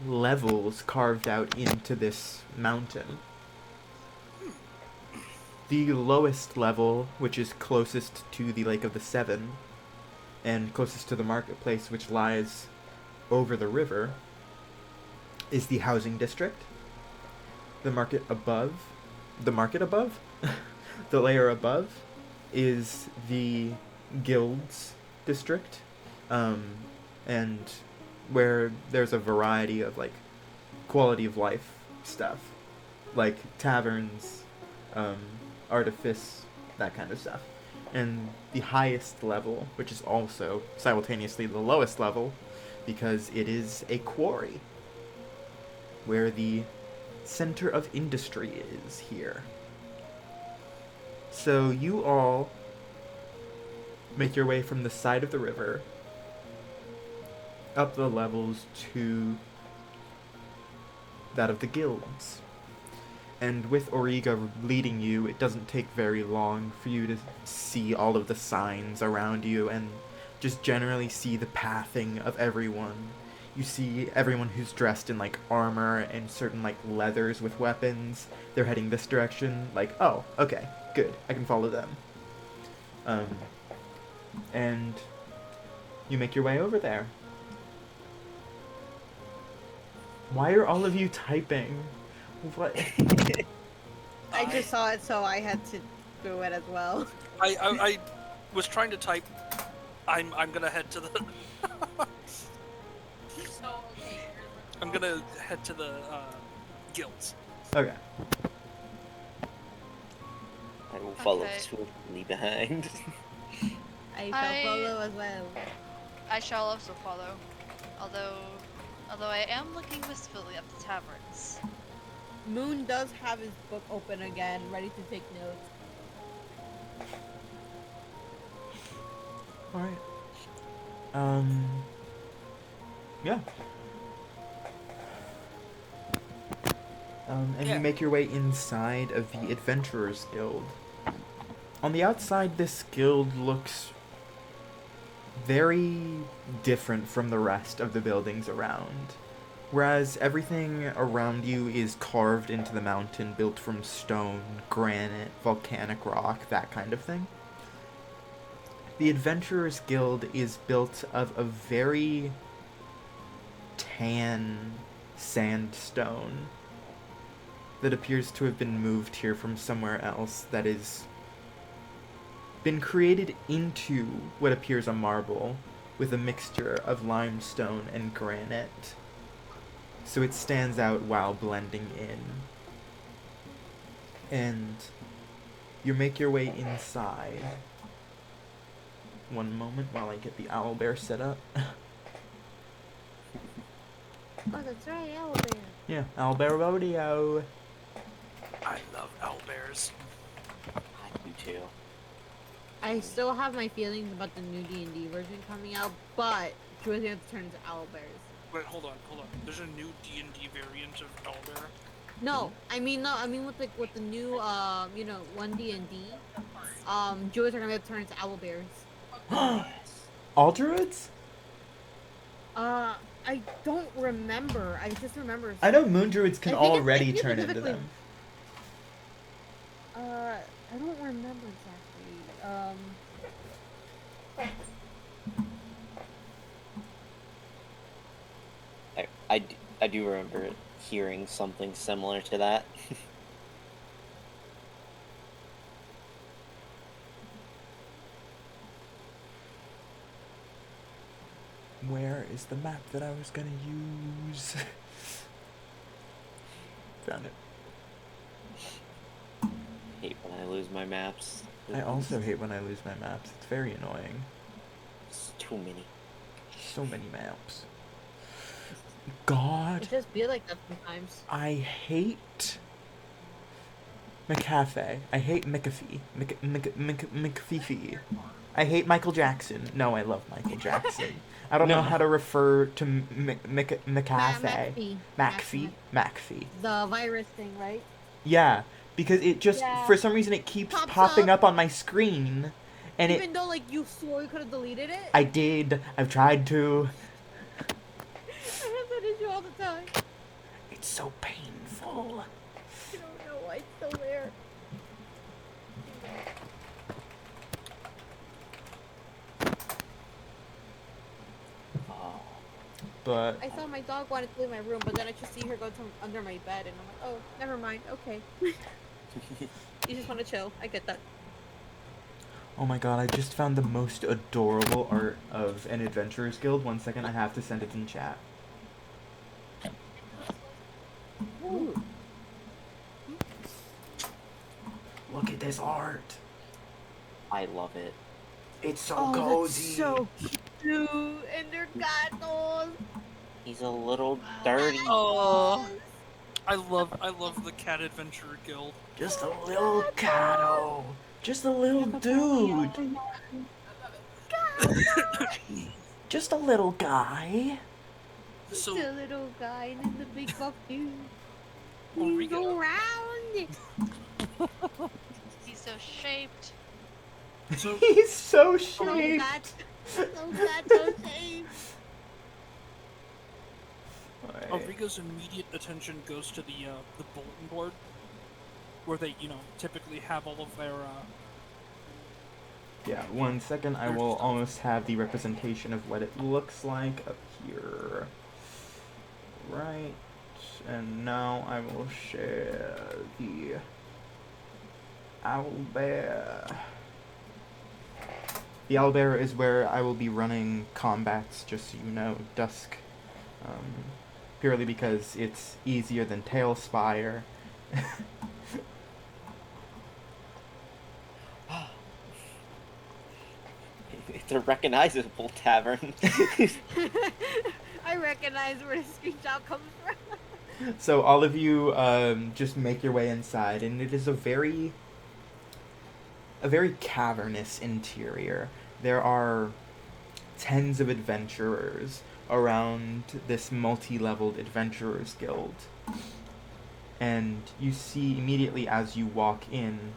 levels carved out into this mountain. The lowest level, which is closest to the Lake of the Seven, and closest to the marketplace, which lies over the river, is the housing district. The market above, the layer above, is the guilds district, and where there's a variety of like quality of life stuff, like taverns, artifice, that kind of stuff. And the highest level, which is also simultaneously the lowest level, because it is a quarry, where the center of industry is here. So you all make your way from the side of the river up the levels to that of the guilds. And with Origa leading you, it doesn't take very long for you to see all of the signs around you and just generally see the pathing of everyone. You see everyone who's dressed in like armor and certain like leathers with weapons. They're heading this direction. Like, oh, okay, good. I can follow them. And you make your way over there. Why are all of you typing? What? I just saw it, so I had to do it as well. I was trying to type. I'm gonna head to the. I'm gonna head to the guilds. Okay. I will follow Okay. swiftly behind. I shall I- follow as well. I shall also follow. Although I am looking wistfully at the taverns. Moon does have his book open again, ready to take notes. Alright. Yeah. And Yeah. you make your way inside of the Adventurers Guild. On the outside, this guild looks very different from the rest of the buildings around. Whereas everything around you is carved into the mountain, built from stone, granite, volcanic rock, that kind of thing. The Adventurers Guild is built of a very tan sandstone that appears to have been moved here from somewhere else, that is been created into what appears a marble with a mixture of limestone and granite, so it stands out while blending in. And you make your way inside. One moment while I get the owlbear set up. Oh, that's right, Owlbear. Yeah, owlbear rodeo. I love owlbears. I do too. I still have my feelings about the new D&D version coming out, but Joy's gonna have to turn into owlbears. Wait, hold on. There's a new D&D variant of owlbear. No, I mean with the new 1D&D, Joy's are gonna have to turn into owlbears. All druids? I don't remember. I just remember. I know moon druids can I think it's- already I think turn into specifically- them. I don't remember exactly. I do remember hearing something similar to that. Where is the map that I was gonna use? Found it. Hate when I lose my maps. I also hate when I lose my maps. It's very annoying. It's too many. So many maps. God, It just be like that sometimes. I hate McCafe. I hate McAfee. McFeefee. I hate Michael Jackson. No, I love Michael Jackson. I don't know how to refer to McCafe. McFee. The virus thing, right? Yeah, because it just, Yeah. for some reason, it keeps Pops popping up. up on my screen. And Even though like you swore you could have deleted it. I did. I've tried to. I have that issue all the time. It's so painful. I don't know why it's still there. Oh, But I saw my dog wanted to leave my room, but then I just see her go to under my bed, and I'm like, oh, never mind. Okay. You just want to chill. I get that. oh my god, I just found the most adorable art of an Adventurers Guild. 1 second, I have to send it in chat. Ooh. Look at this art. I love it. It's so Oh, cozy. that's so cute. And they're gatos. He's a little dirty. Oh, I love the Cat Adventurer Guild. Just a little catto. Just a little dude. Just a little guy. Just So, a little guy and then the big buff dude. Ulrika, Go round. He's so shaped. so He's so So shaped. fat. So fat, so shaped. Alright. Ulrika's immediate attention goes to the bulletin board, where they, typically have all of their, Yeah, 1 second. I will almost have the representation of what it looks like up here. Right. And now I will share the owlbear. The owlbear is where I will be running combats, just so you know, dusk. Purely because it's easier than Tailspire. It's a recognizable tavern. I recognize where the screenshot comes from. So all of you just make your way inside, and it is a very cavernous interior. There are tens of adventurers around this multi-leveled adventurers guild. And you see immediately as you walk in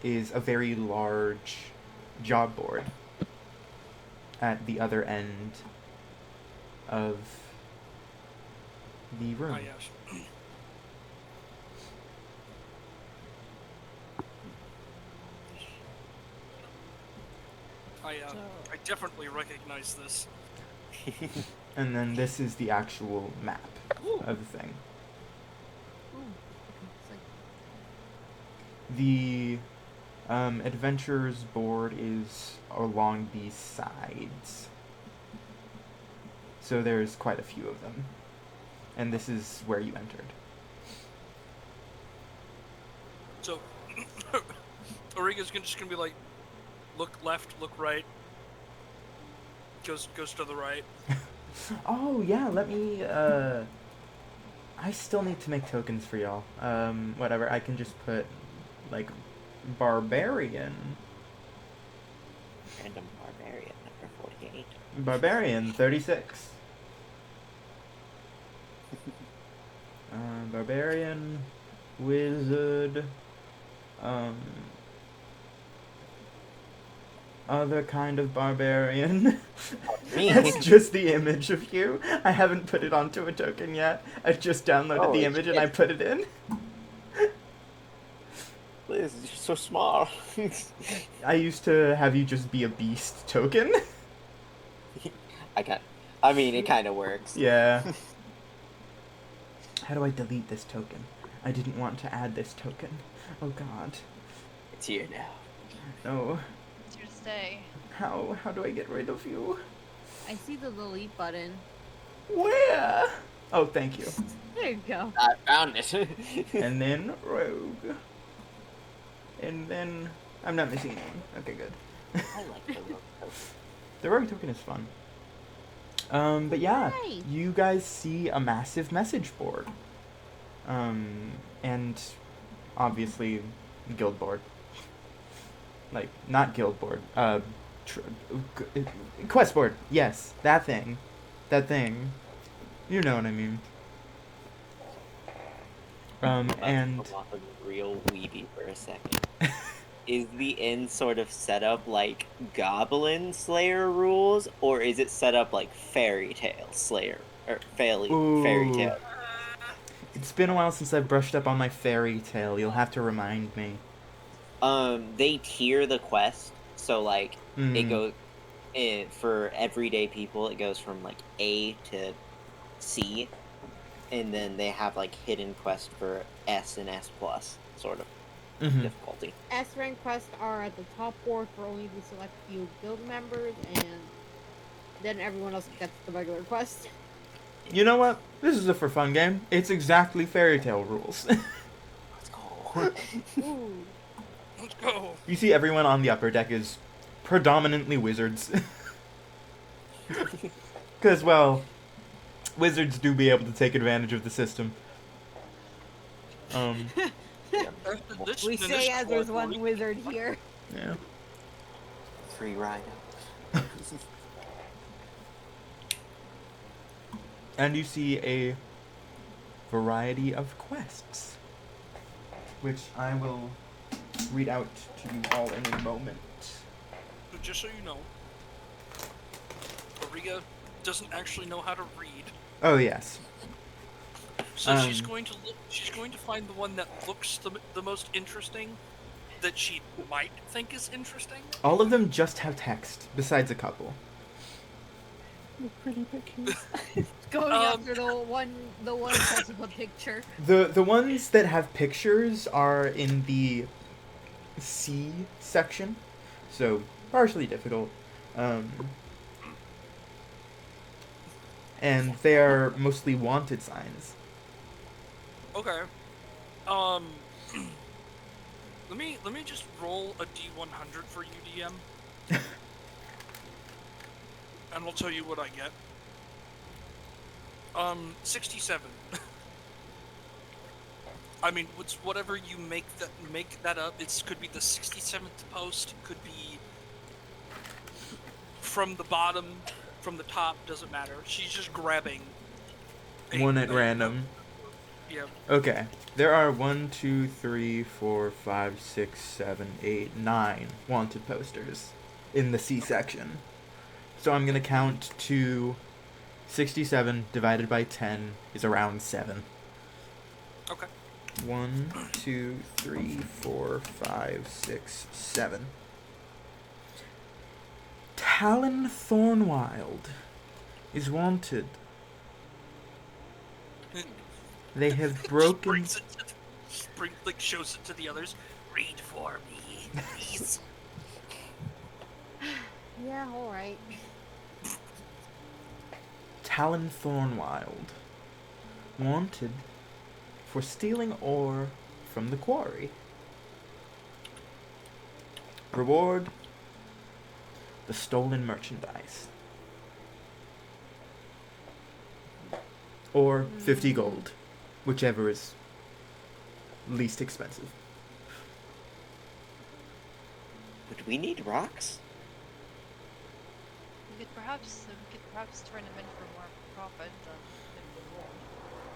is a very large job board at the other end of the room. yes. I definitely recognize this. And then this is the actual map of the thing. Ooh, okay, it's like The adventurers board is along these sides. So there's quite a few of them. And this is where you entered. So, Auriga's just gonna be like, look left, look right. Goes to the right. Oh, yeah, let me, I still need to make tokens for y'all. Whatever, I can just put, like, Barbarian. Random barbarian number 48. Barbarian, 36. Barbarian, Wizard, other kind of barbarian. Me? That's just the image of you. I haven't put it onto a token yet. I just downloaded the Oh, image and I put it in. Liz, you're so small. I used to have you just be a beast token. I mean, it kind of works. Yeah. How do I delete this token? I didn't want to add this token. Oh god. It's here now. No. It's here to stay. How do I get rid of you? I see the delete button. Where? Oh, thank you. There you go. I found it. And then Rogue. And then I'm not missing anyone. Okay, good. I like the look. The Rogue token is fun. But yeah, Nice. you guys see a massive message board. And obviously guild board. Like, not guild board. Quest board. Yes, that thing. That thing. You know what I mean. And I'm off of real weeby for a second. Is the inn sort of set up like Goblin Slayer rules, or is it set up like Fairy Tale Slayer or Fairy Tale? it's been a while since I've brushed up on my fairy tale. You'll have to remind me. They tier the quest, so like it goes for everyday people. It goes from like A to C, and then they have like hidden quest for S and S plus sort of difficulty. S rank quests are at the top board for only the select few guild members, and then everyone else gets the regular quest. You know what? This is a for fun game. It's exactly fairy tale rules. Let's go. Ooh. Let's go. You see everyone on the upper deck is predominantly wizards. Because, well, wizards do be able to take advantage of the system. We say as there's one wizard here. Yeah. Free ride. And you see a variety of quests, which I will read out to you all in a moment. So just so you know, Ariga doesn't actually know how to read. Oh, yes. So she's going to look. She's going to find the one that looks the most interesting, that she might think is interesting. All of them just have text, besides a couple. Pretty pictures. Going after the one that has a picture. The ones that have pictures are in the C section, so partially difficult. And they are mostly wanted signs. Okay. Let me just roll a D100 for you, DM. And I'll tell you what I get. 67. I mean, whatever you make that up. It could be the 67th post. It could be from the bottom, from the top. Doesn't matter. She's just grabbing One at random. Yeah. Okay. There are 1, 2, 3, 4, 5, 6, 7, 8, 9 wanted posters in the C section. So I'm gonna count to 67 divided by 10 is around 7. Okay. 1, 2, 3, 4, 5, 6, 7. Talon Thornwild is wanted. They have broken. Shows it to the others. Read for me, please. Yeah, alright. Talon Thornwild. Wanted for stealing ore from the quarry. Reward: the stolen merchandise. Or 50 gold, whichever is least expensive. Would we need rocks? We could perhaps turn them in for more profit than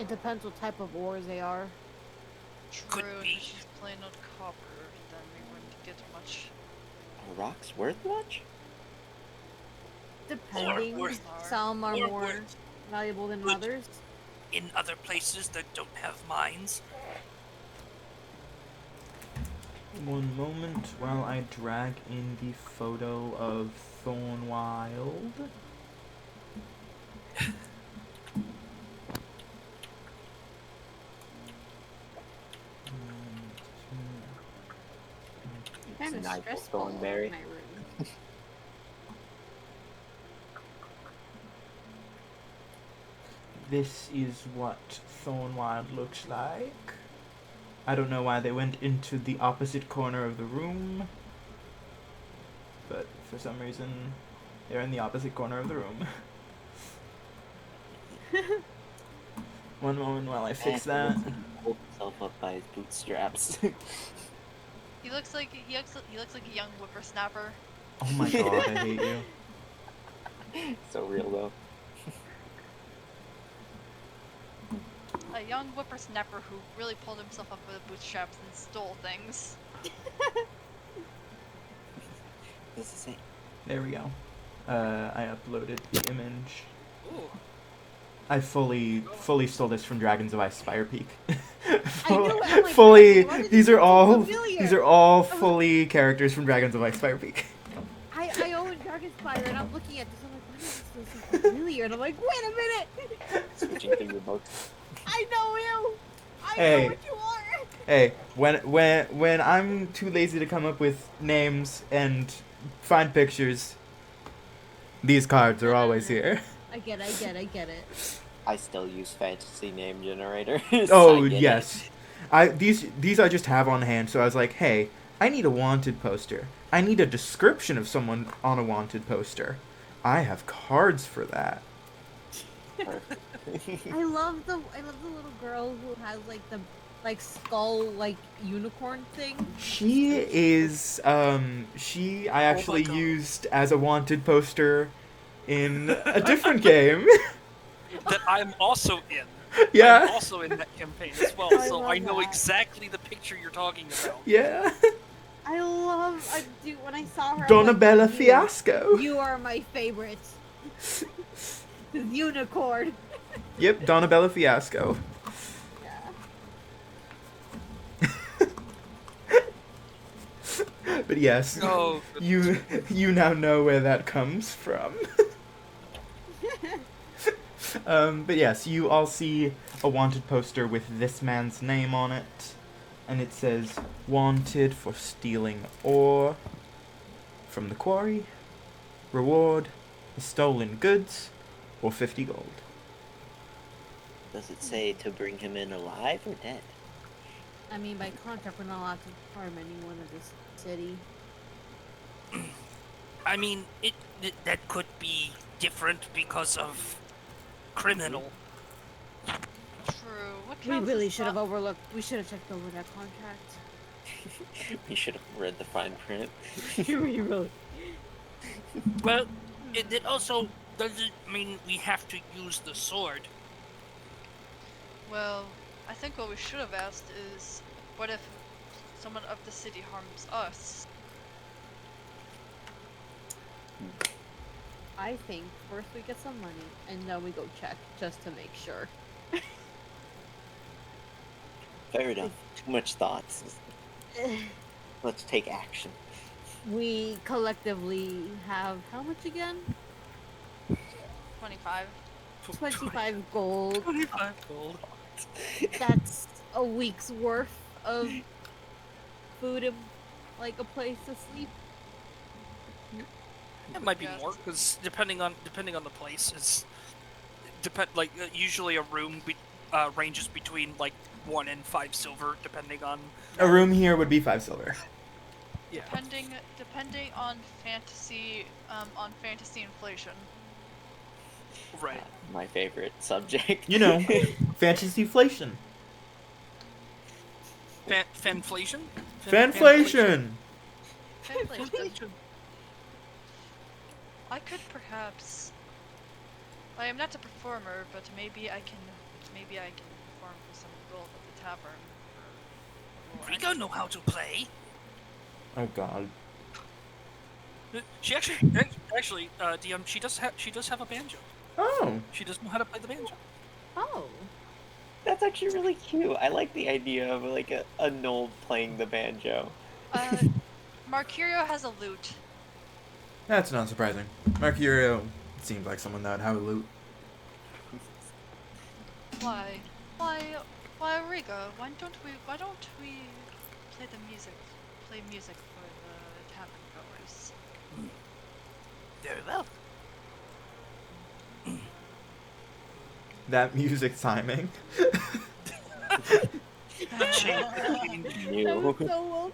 It depends what type of ores they are. true. Could If be. she's plain old copper, then we wouldn't get much. Are rocks worth much? Depending. worth- Some are or more worth- valuable than Would- others. In other places that don't have mines. One moment while I drag in the photo of Thornwild. Kind of Nigel stressful Thornberry. in my room. This is what Thornwild looks like. I don't know why they went into the opposite corner of the room, but for some reason they're in the opposite corner of the room. One moment while I fix that. He pulled himself up by his bootstraps. He looks like a young whippersnapper. Oh my god, I hate you. So real though. A young whippersnapper who really pulled himself up with bootstraps and stole things. This is it. There we go. I uploaded the image. Ooh. I fully stole this from Dragons of Ice Spire Peak. I knew it, I'm like, fully, why did these this are look so all familiar? these are all fully characters from Dragons of Ice Spire Peak. I own Dragonspire and I'm looking at this. I'm like, why does this feel so familiar? And I'm like, wait a minute! Switching through your books. I know you! I Hey. know what you are! Hey, when I'm too lazy to come up with names and find pictures, these cards are always here. I get it. I still use fantasy name generator. Oh I get yes, these I just have on hand. So I was like, hey, I need a wanted poster. I need a description of someone on a wanted poster. I have cards for that. I love the little girl who has the skull unicorn thing. She is I actually God. used as a wanted poster in a different game. that I'm also in. Yeah. I'm also in that campaign as well, I so love I know that. exactly the picture you're talking about. Yeah. I do. When I saw her, I'm like, Donabella Fiasco. you are my favorite. Unicorn. Yep, Donabella Fiasco. Yeah. But yes, Oh, you now know where that comes from. But yes, you all see a wanted poster with this man's name on it, and it says, "Wanted for stealing ore from the quarry. Reward, stolen goods, or 50 gold." Does it say to bring him in alive or dead? I mean, by contract, we're not allowed to harm anyone in this city. I mean, that could be different because of criminal. True. What We counts really as should have not- overlooked. We should have checked over that contract. We should have read the fine print. We really. Well, it also doesn't mean we have to use the sword. Well, I think what we should have asked is, what if someone of the city harms us? I think first we get some money and then we go check just to make sure. Fair enough. Too much thoughts. Let's take action. We collectively have how much again? 25. 25 gold. 25 gold. That's a week's worth of food and like a place to sleep. It might be Yes. more because depending on the place is usually a room ranges between like 1 and 5 silver depending on A room here would be 5 silver. yeah. Depending on fantasy inflation. Right. My favorite subject. You know, fantasyflation. Fanflation? Fanflation! Fanflation. Fanflation. I could perhaps. I am not a performer, but maybe I can perform for some gold at the tavern. We don't know how to play. Oh god. She actually, DM, she does have a banjo. Oh. She does know how to play the banjo. Oh. That's actually really cute. I like the idea of like a Knoll playing the banjo. Marcurio has a lute. That's not surprising. Mercurio seems like someone that would have a loot. Why, Riga? Why don't we play music for the tavern goers? Very well. That music timing. The change between That was You. so well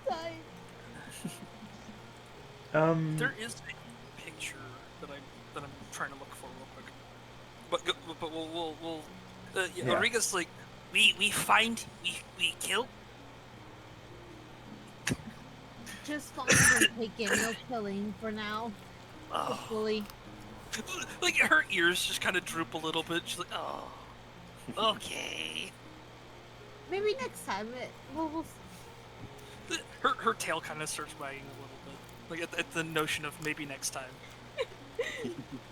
timed. there is a picture that I'm trying to look for real quick. But we'll Yeah. Ariga's like we kill. Just find and take in, no killing for now. Hopefully. Like her ears just kind of droop a little bit. She's like, oh, okay. Maybe next time we'll Her tail kind of starts wagging a little bit, like at the notion of maybe next time.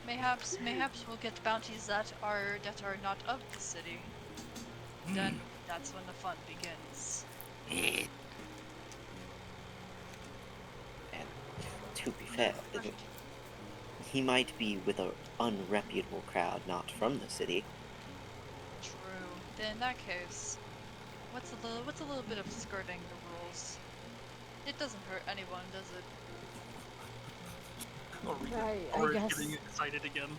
Mayhaps we'll get bounties that are not of the city. Then that's when the fun begins. And to be fair, he might be with an unreputable crowd not from the city. True. Then in that case, what's a little bit of skirting the rules? It doesn't hurt anyone, does it? Right, I Or guess. getting excited again.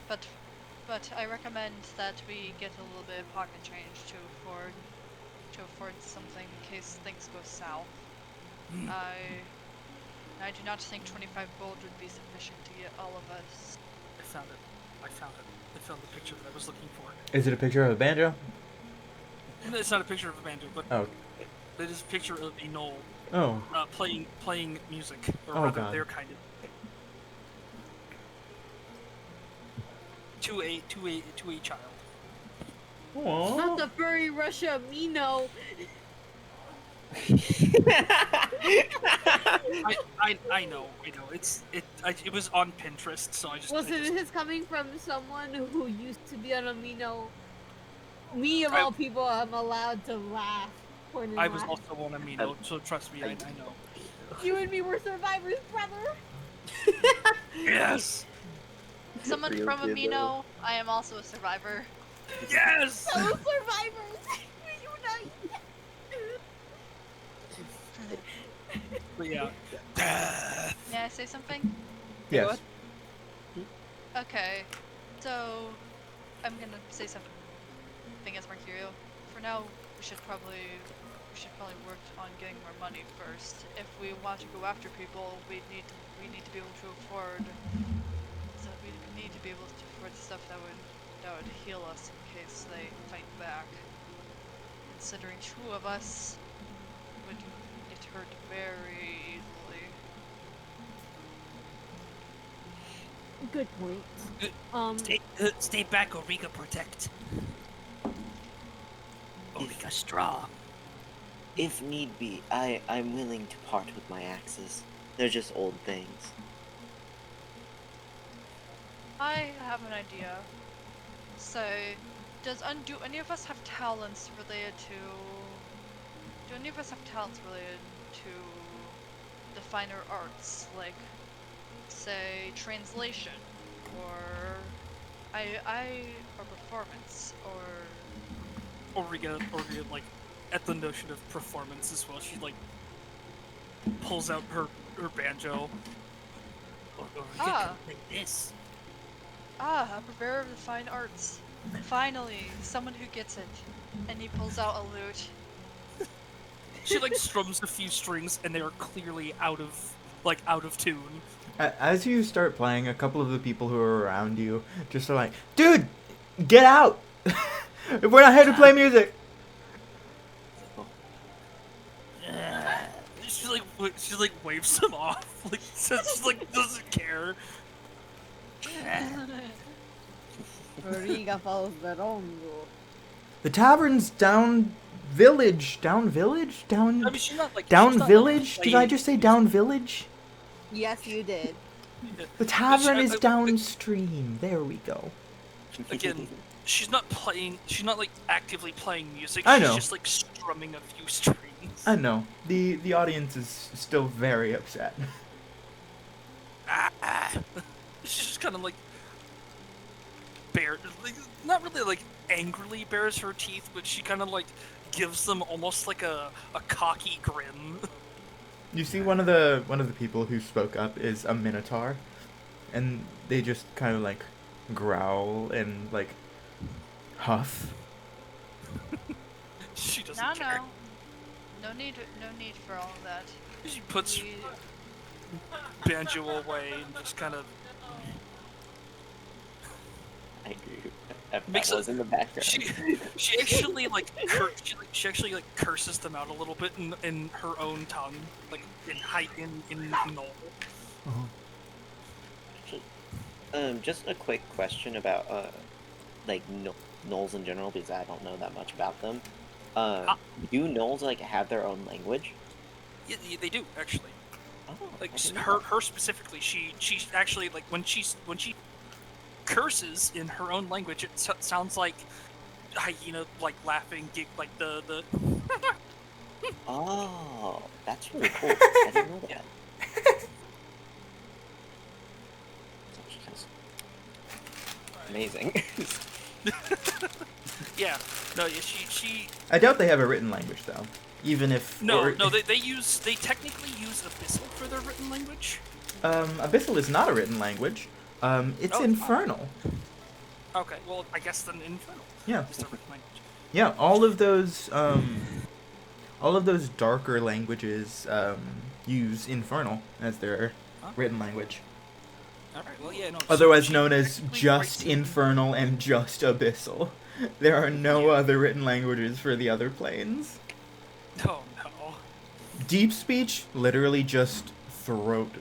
But I recommend that we get a little bit of pocket change to afford something in case things go south. I do not think 25 gold would be sufficient to get all of us. I found it. I found the picture that I was looking for. Is it a picture of a banjo? It's not a picture of a banjo, but Oh. it is a picture of a knoll Oh. playing music, or Oh, rather, God. they're kind of. to a child. Aww. Not the furry Russia Mino. I know. It was on Pinterest, so I just. This is coming from someone who used to be an Amino. Me of I- all people, I'm allowed to laugh. Point and I was laugh. also one amino, so trust me, I know. You and me were survivors, brother. Yes. Someone Real from good, Amino. I am also a survivor. Yes. Fellow survivors, reunite. But yeah. May I say something? Yes. Okay, so I'm gonna say something as Mercurial. For now, we should probably work on getting more money first. If we want to go after people, we need to be able to afford. So we need to be able to afford stuff that would heal us in case they fight back. Considering two of us would get hurt very easily. Good point. Stay back, Origa protect. Origa strong. If need be, I'm willing to part with my axes. They're just old things. I have an idea. So, do any of us have talents related to? Do any of us have talents related to the finer arts, like, say, translation, or or performance, or Origa, like, at the notion of performance as well, she, like, pulls out her banjo. Ah. Like this. a purveyor of the fine arts. Finally, someone who gets it. And he pulls out a lute. She, like, strums a few strings, and they are clearly out of tune. As you start playing, a couple of the people who are around you just are like, "Dude, get out! We're not here to play music." She waves them off, like says, like doesn't care. Origa follows the rongo. The tavern's down village. Down village? Down. I mean, she's not like Down she's not, village? Like, Did I just say down village? Yes, you did. The tavern is Like, downstream. There we go. again, she's not playing. She's not like actively playing music. I She's know. just like strumming a few strings. I know. The audience is still very upset. She's just kind of like like, not really like angrily bares her teeth, but she kind of like gives them almost like a cocky grin. You see, one of the people who spoke up is a minotaur, and they just kind of like growl and like huff. She doesn't care. No need for all of that. She puts We- banjo away and just kind of I agree. That Makes was in the background. she actually like she actually like curses them out a little bit in her own tongue, like in Knoll. Just a quick question about like gnolls in general, because I don't know that much about them. Do gnolls like have their own language? Yeah, they do actually. Oh, Like I didn't know. her specifically, she actually like when she curses in her own language, it sounds like hyena like laughing, like the. Oh, that's really cool. I didn't know that. It's actually kind of amazing. Yeah, no, yeah, she. I doubt they have a written language though. Even if No, they technically use Abyssal for their written language. Abyssal is not a written language. It's Oh, infernal. Okay, well, I guess then Infernal Yeah. is the written language. Yeah, all of those darker languages use infernal as their Huh? written language. Alright, well, yeah, no. Otherwise she known as technically just writes- infernal and just abyssal. There are no other written languages for the other planes. Oh no. Deep speech, literally just throat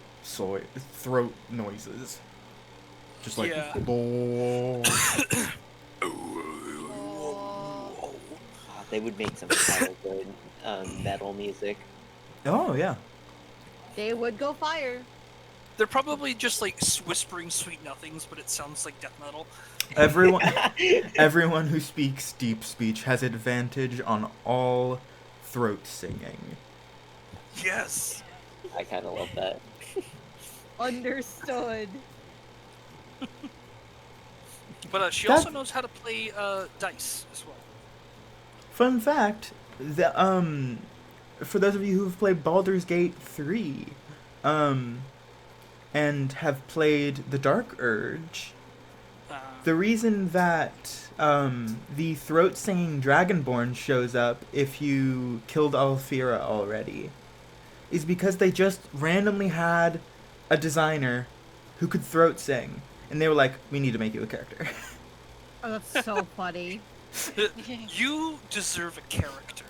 noises. Just like, Yeah. "Lord." Oh. They would make some hella good metal music. Oh, yeah. They would go fire. They're probably just like whispering sweet nothings, but it sounds like death metal. Everyone who speaks deep speech has advantage on all throat singing. Yes. I kind of love that. Understood. But she That- also knows how to play dice as well. Fun fact, for those of you who've played Baldur's Gate 3, and have played The Dark Urge, the reason that the throat-singing Dragonborn shows up if you killed Alfira already is because they just randomly had a designer who could throat sing, and they were like, we need to make you a character. Oh, that's so funny. You deserve a character.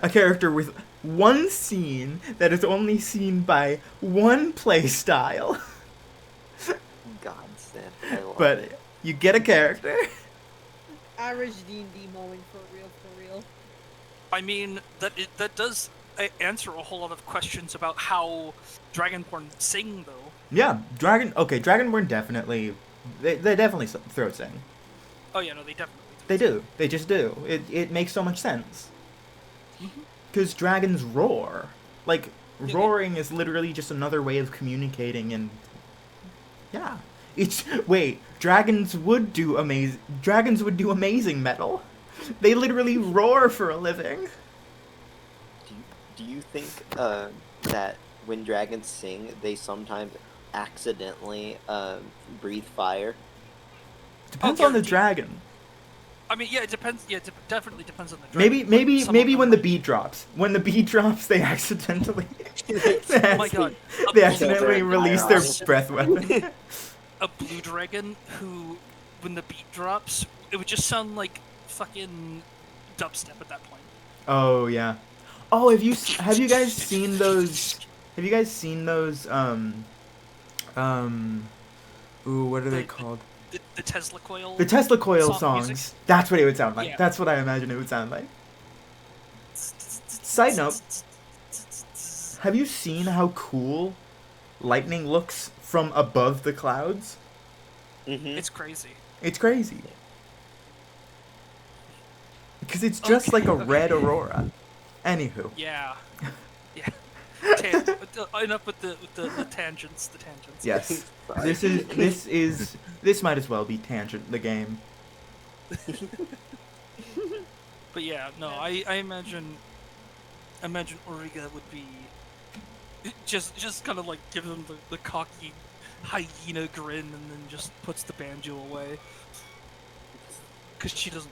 A character with one scene that is only seen by one play style. Godsend. I love But it. you get a character. Average D&D moment for real, for real. I mean, that does answer a whole lot of questions about how Dragonborn sing, though. Yeah, Dragonborn definitely, they definitely throat sing. Oh yeah, no, they definitely. They do. They just do. It makes so much sense. Because dragons roar. Like, roaring is literally just another way of communicating, and yeah. Dragons would do amazing metal. They literally roar for a living. Do you think that when dragons sing, they sometimes accidentally breathe fire? Depends Oh, on the guaranteed. dragon. I mean, yeah, it depends. Yeah, it definitely depends on the dragon. Maybe Some of maybe them when are- the beat drops. When the beat drops, they accidentally Oh my god. they accidentally Fire release their on. breath weapon. A blue dragon who, when the beat drops, it would just sound like fucking dubstep at that point. Oh yeah. Oh, have you guys seen those? Have you guys seen those? Ooh, what are they called? The Tesla coil. The Tesla coil Song songs. music? That's what it would sound like. Yeah. That's what I imagine it would sound like. Side note. Have you seen how cool lightning looks from above the clouds? Mm-hmm. It's crazy. It's crazy. Because it's just like a red aurora. Anywho. Yeah. Yeah. Enough with the tangents. The tangents. Yes. This might as well be Tangent the game. But yeah, no, I imagine Origa would be just kind of like give them the cocky hyena grin and then just puts the banjo away. Cause she don't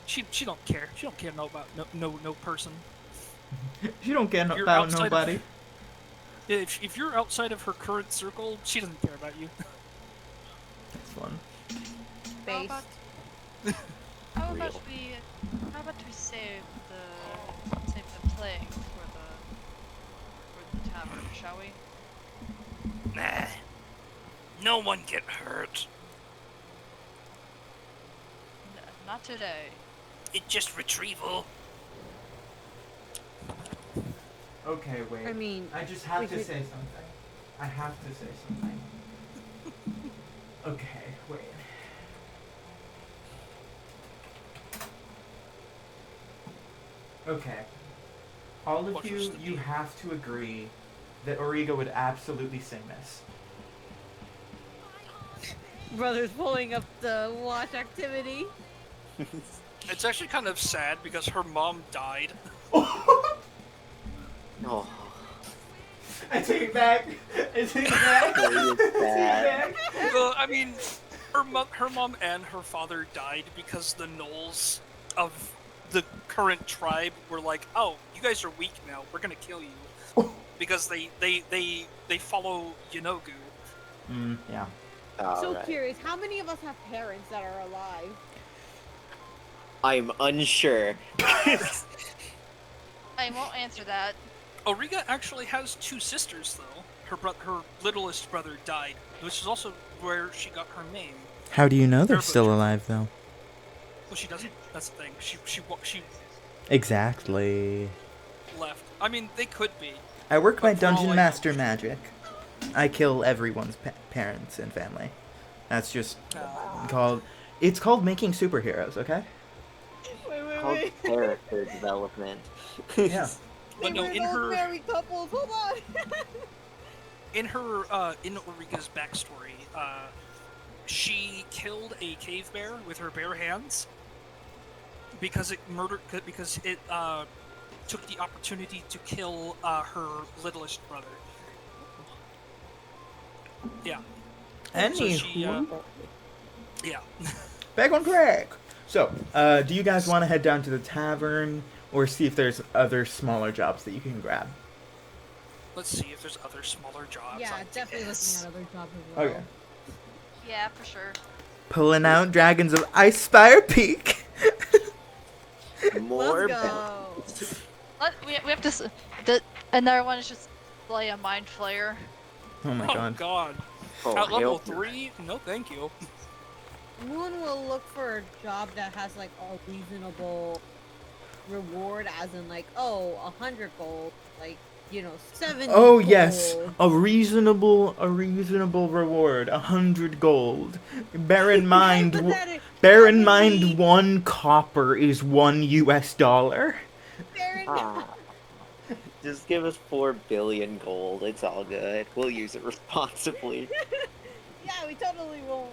care. She don't care about no person. She don't care You're about outside of- nobody. Yeah, if you're outside of her current circle, she doesn't care about you. That's fun. How Base. about, how about Real. we save the playing for the tavern, shall we? Nah. No one get hurt. Not today. It's just retrieval. Okay, wait. I mean, I just have we to could- say something. I have to say something. Okay, wait. Okay. All of Watch you, your you step. have to agree that Origa would absolutely sing this. Brother's pulling up the watch activity. It's actually kind of sad because her mom died. Oh, I take it back. I take it back. It is sad. Well, I mean, her mom and her father died because the gnolls of the current tribe were like, "Oh, you guys are weak now. We're gonna kill you," because they follow Yanogu. Yeah. So Alright. curious, how many of us have parents that are alive? I'm unsure. I won't answer that. Origa actually has two sisters, though. Her littlest brother died, which is also where she got her name. How do you know they're Bear still butcher. alive, though? Well, she doesn't. That's the thing. She Exactly. left. I mean, they could be. I work But my for all dungeon I know, master she- magic. I kill everyone's parents and family. That's just called. It's called making superheroes. Okay. Wait, Called wait. character development. Yeah. They But no, were in old her married couples. Hold on. in Ulrika's backstory, she killed a cave bear with her bare hands because it took the opportunity to kill her littlest brother. Yeah. So she, yeah. Back on track. So, do you guys want to head down to the tavern or see if there's other smaller jobs that you can grab? Let's see if there's other smaller jobs. Yeah, I definitely guess. looking at other jobs as well. Okay. Yeah, for sure. Pulling out Dragons of Icespire Peak. More Let's bounties. go. We have to. Another one is just play a mind flayer. Oh my Oh god. god. Oh, At level hell. 3? No thank you. Moon will look for a job that has like a reasonable reward, as in like, oh, 100 gold, like, 70 Oh gold. yes, a reasonable reward, 100 gold. Bear in mind, But that bear that in would mind, be- 1 copper is $1. Bear in Ah. Just give us 4 billion gold. It's all good. We'll use it responsibly. Yeah, we totally won't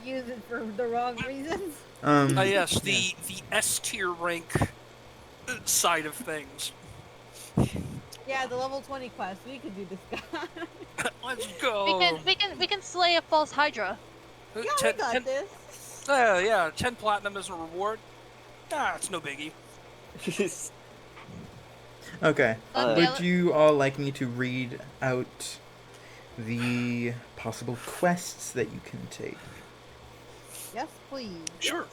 use it for the wrong reasons. Yes, the S tier rank side of things. Yeah, the level 20 quest. We could do this guy. Let's go. We can slay a false hydra. Yeah, we got this. Yeah, 10 platinum as a reward. It's no biggie. Okay. Okay, Would you all like me to read out the possible quests that you can take? Yes, please. Sure.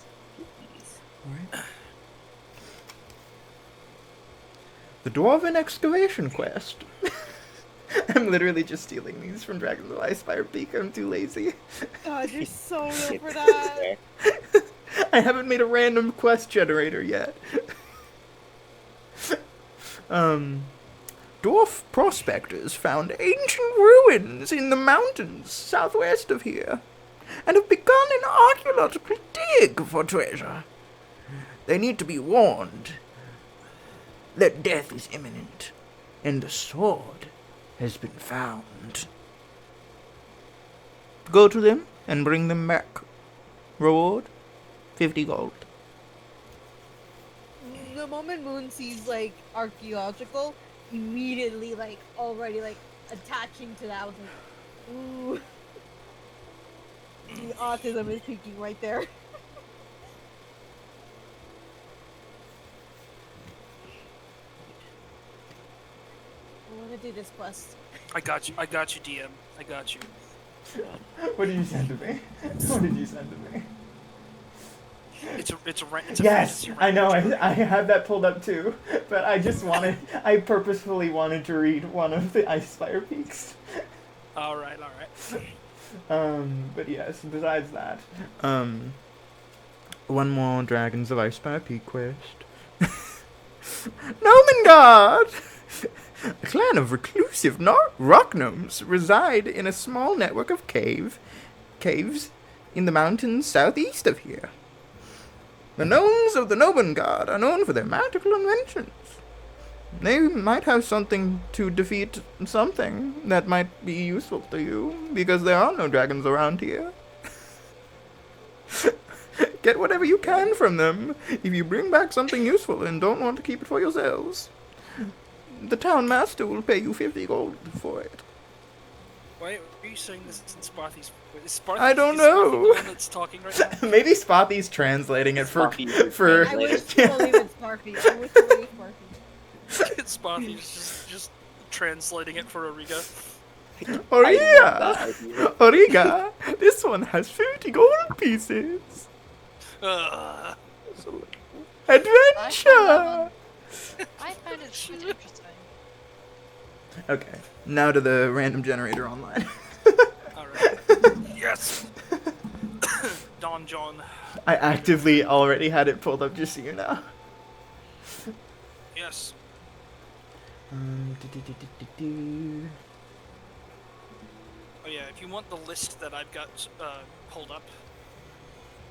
Alright. The Dwarven Excavation Quest. I'm literally just stealing these from Dragons of Icespire Peak. I'm too lazy. God, you're so real for that. I haven't made a random quest generator yet. Dwarf prospectors found ancient ruins in the mountains southwest of here, and have begun an archaeological dig for treasure. They need to be warned that death is imminent, and the sword has been found. Go to them and bring them back. Reward, 50 gold. The moment Moon sees like archaeological, immediately like already like attaching to that, I was like, ooh. The autism is peaking right there. I want to do this quest. I got you, DM. I got you. What did you send to me? What did you send to me? It's a Yes, fantasy I know. range. I have that pulled up too, but I purposefully wanted to read one of the Icespire Peaks. Alright. But yes, besides that, one more Dragons of Icespire Peak quest. Nomengard! A clan of reclusive rock gnomes reside in a small network of caves in the mountains southeast of here. The gnomes of the Nomengard are known for their magical inventions. They might have something to defeat something that might be useful to you, because there are no dragons around here. Get whatever you can from them if you bring back something useful and don't want to keep it for yourselves. The town master will pay you 50 gold for it. Why are you saying this in Spathi's? Is Spathi, I don't is Spathi know. the one that's talking right now? Maybe Spathi's translating it for Spathy I wish Later. to believe it's Sparky. I wish to believe it's Sparky. Spathi's just translating it for Auriga. Origa! Origa! This one has 50 gold pieces! Adventure! I find it really interesting. Okay, now to the random generator online. Alright. Yes! John. I actively already had it pulled up just so you know. Yes. Do-do-do-do-do-do. Oh yeah, if you want the list that I've got pulled up,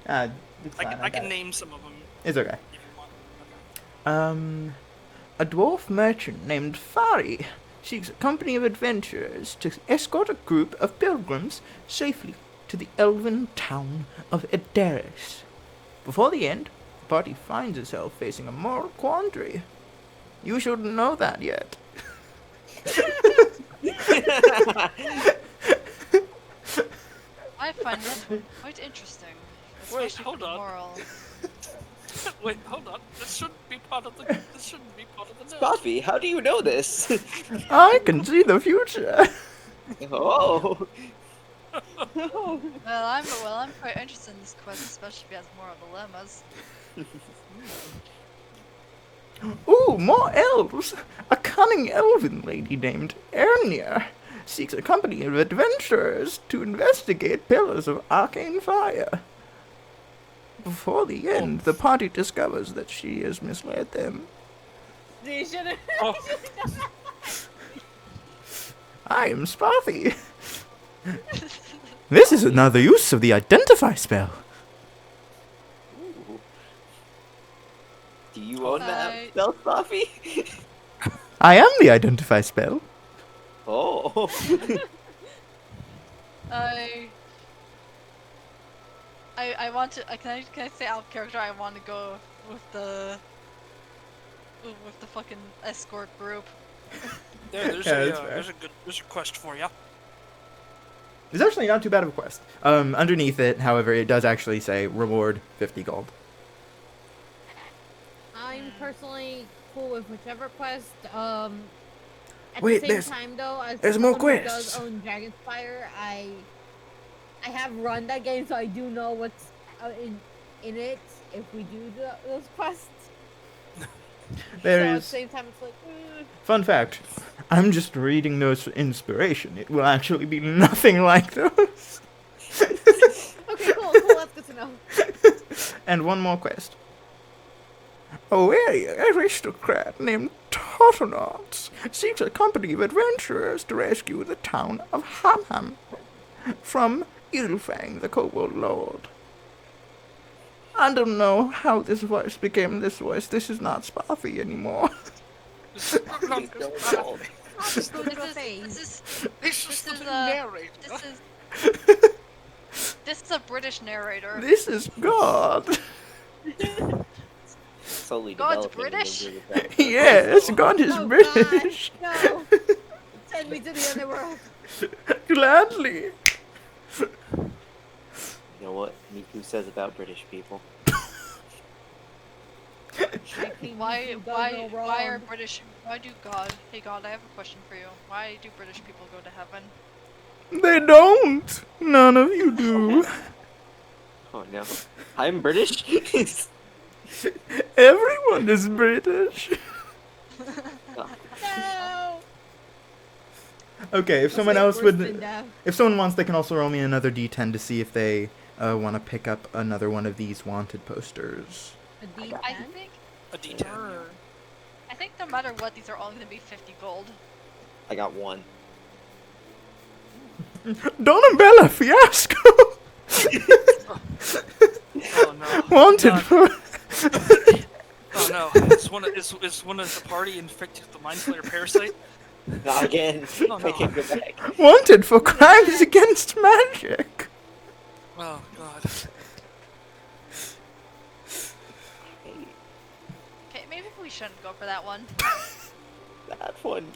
It's I fine. can, I I got can it. name some of them It's okay. if you want. Okay. A dwarf merchant named Fari seeks a company of adventurers to escort a group of pilgrims safely to the elven town of Edaris. Before the end, the party finds itself facing a moral quandary. You shouldn't know that yet. I find this one quite interesting. Wait, Especially hold for the on. moral. Wait, hold on. This shouldn't be part of the. This shouldn't be part of the note. Spathi, how do you know this? I can see the future. Oh. No. Well, I'm quite interested in this quest, especially if it has moral dilemmas. Ooh, more elves! A cunning elven lady named Ernia seeks a company of adventurers to investigate pillars of arcane fire. Before the end, the party discovers that she has misled them. They should've. Oh. I am Spathi. This is another use of the identify spell. Ooh. Do you own that I- spell, Spathi? I am the identify spell. Oh. I want to. Can I say out of character? I want to go with the fucking escort group. There's Yeah, a that's fair. there's a quest for you. It's actually not too bad of a quest. Underneath it, however, it does actually say reward 50 gold. I'm personally cool with whichever quest. At Wait, the there's- same time, though, as there's more someone who quests. does own Dragonspire, I have run that game, so I do know what's in it. If we do those quests, There so at the is same time, it's like. fun fact. I'm just reading those for inspiration. It will actually be nothing like those. Okay, cool. That's good to know. And one more quest. A wary aristocrat named Tottenauts seeks a company of adventurers to rescue the town of Hamham from Ilfang, the Kobold Lord. I don't know how this voice became this voice. This is not Spathi anymore. Please don't call. Just go to This the is face. this is this is a British narrator. This is God. Slowly God's developing British? into a weird Yes, God is Oh, British. God, no. Send me to the underworld. Gladly. You know what Miku says about British people? I think Why you don't why go why are wrong. British? Why do God? Hey God, I have a question for you. Why do British people go to heaven? They don't. None of you do. Oh no. I'm British? Everyone is British. No. Okay, if someone That's else worse would, than death. if someone wants, they can also roll me another D10 to see if they want to pick up another one of these wanted posters. A I D10? think A D10. I think no matter what, these are all going to be 50 gold. I got one. Donabella Fiasco. Oh no. Wanted God. for. Oh no. Is one of the party infected with the Mind Flayer parasite? Not again. Oh, I no. can't go back. Wanted for crimes against magic. Oh god. Hey, Okay, maybe we shouldn't go for that one. that one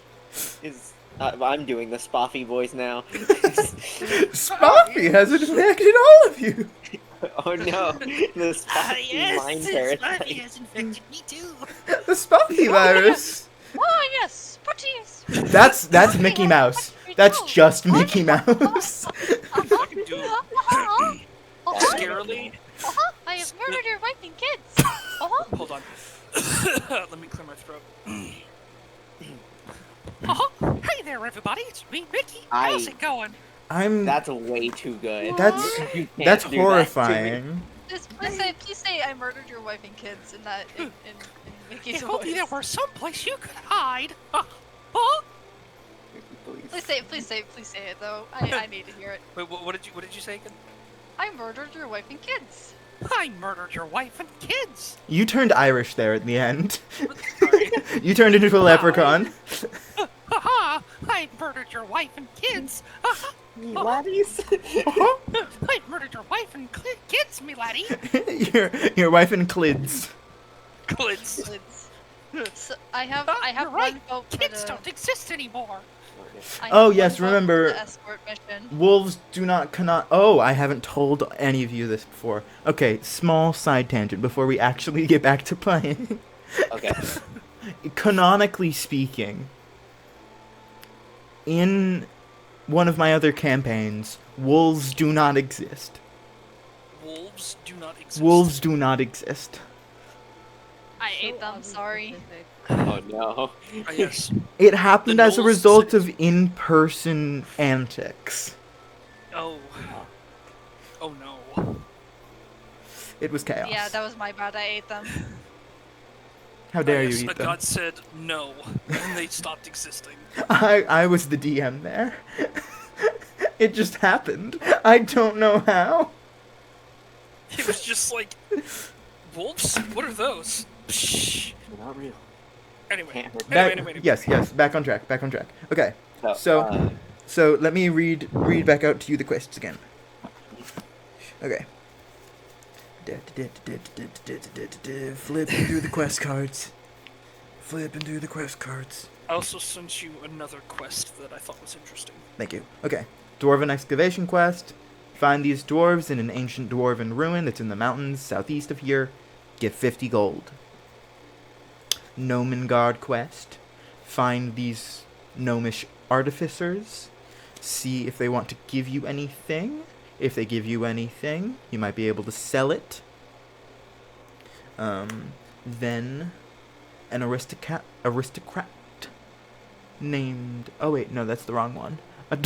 is. I'm doing the Spathi voice now. Spathi has infected all of you. Oh no, the Spathi mind parasite. has infected me too. The Spathi virus. Oh yes, putties. That's Mickey Mouse. That's just Mickey Mouse. I can do scarily. I have murdered your wife and kids. Hold on. Let me clear my throat. Hey there, everybody. It's me, Mickey. How's it going? That's way too good. That's You can't that's do that to me. horrifying. Just please say I murdered your wife and kids in that in Mickey's If only there voice. were someplace you could hide. Huh? Please say it though. I need to hear it. Wait, what did you say again? I murdered your wife and kids. I murdered your wife and kids. You turned Irish there at the end. Sorry. You turned into a leprechaun. Haha! I murdered your wife and kids. Me laddies. I murdered your wife and kids, me laddie. your wife and clids. Clids. So I have You're one right. vote for Kids the. don't exist anymore. I have Oh, one yes, vote for remember- the escort mission. Wolves cannot. Oh, I haven't told any of you this before. Okay, small side tangent before we actually get back to playing. Okay. Canonically speaking, in one of my other campaigns, wolves do not exist. Wolves do not exist. Wolves do not exist. I ate So them. oddly Sorry. specific. Oh no. Yes. It happened The as a gnolls result said- of in-person antics. Oh. Oh no. It was chaos. Yeah, that was my bad. I ate them. How dare Yes, you a eat them? god said no, and they stopped existing. I was the DM there. It just happened. I don't know how. It was just like, wolves? What are those? Psh. Not real. Anyway, Can't hurt Back, anyway. yes, back on track. Okay, So- so let me read back out to you the quests again. Okay. Flipping through the quest cards. I also sent you another quest that I thought was interesting. Thank you. Okay. Dwarven excavation quest. Find these dwarves in an ancient dwarven ruin that's in the mountains southeast of here. Get 50 gold. Gnomen guard quest. Find these gnomish artificers. See if they want to give you anything. If they give you anything, you might be able to sell it. Then an aristocrat named... Oh wait, no, that's the wrong one. A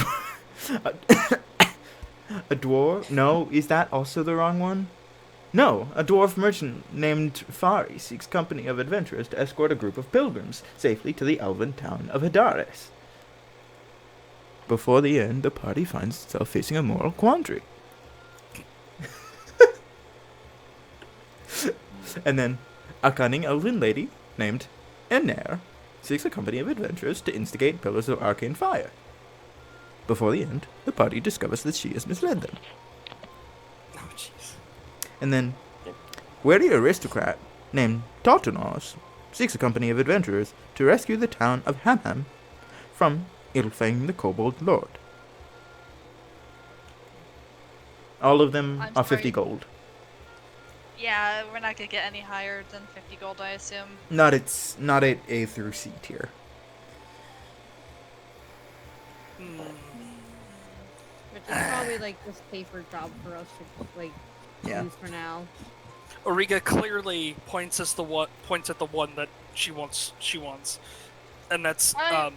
dwarf? No, is that also the wrong one? No, a dwarf merchant named Fari seeks company of adventurers to escort a group of pilgrims safely to the elven town of Hadaris. Before the end, the party finds itself facing a moral quandary. And then, a cunning elven lady named Enair seeks a company of adventurers to instigate pillars of arcane fire. Before the end, the party discovers that she has misled them. Oh, jeez. And then, wary aristocrat named Tartanos seeks a company of adventurers to rescue the town of Hamham from Ilfang the Kobold Lord. All of them I'm are 50 sorry. gold. Yeah, we're not gonna get any higher than 50 gold, I assume. Not at A through C tier. Hmm. Which is probably like the safer job for us to like Yeah. use for now. Origa clearly points at the one that she wants, and that's I-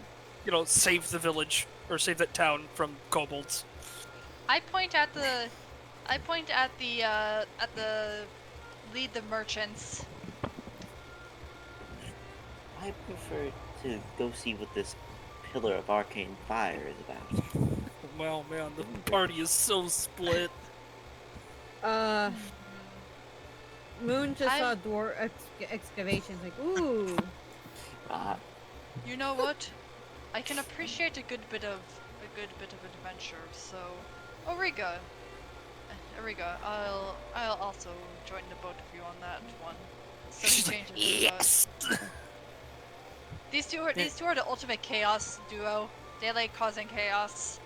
save the village or save that town from kobolds. I point at the lead the merchants. I prefer to go see what this pillar of arcane fire is about. Well, man, the party is so split. Moon just I- saw dwarf excavations. Like, ooh. You know what? I can appreciate a good bit of adventure. So, Origa, I'll also join the both of you on that one. So She's he like, changes. yes. These two are the ultimate chaos duo. They like causing chaos.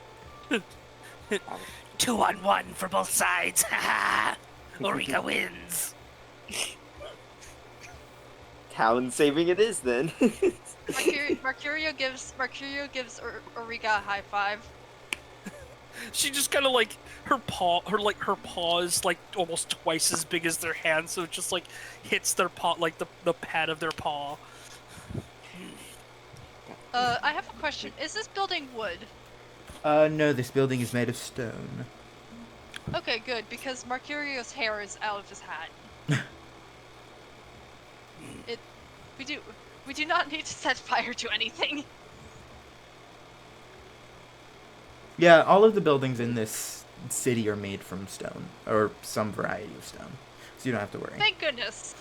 2-on-1 for both sides. Origa wins. Town saving it is then. Mercurio gives Origa a high five. She just kind of like her paw is like almost twice as big as their hand, so it just like hits their paw, like the pad of their paw. I have a question. Is this building wood? No, this building is made of stone. Okay, good, because Mercurio's hair is out of his hat. it we do not need to set fire to anything. Yeah, all of the buildings in this city are made from stone, or some variety of stone, so you don't have to worry. Thank goodness.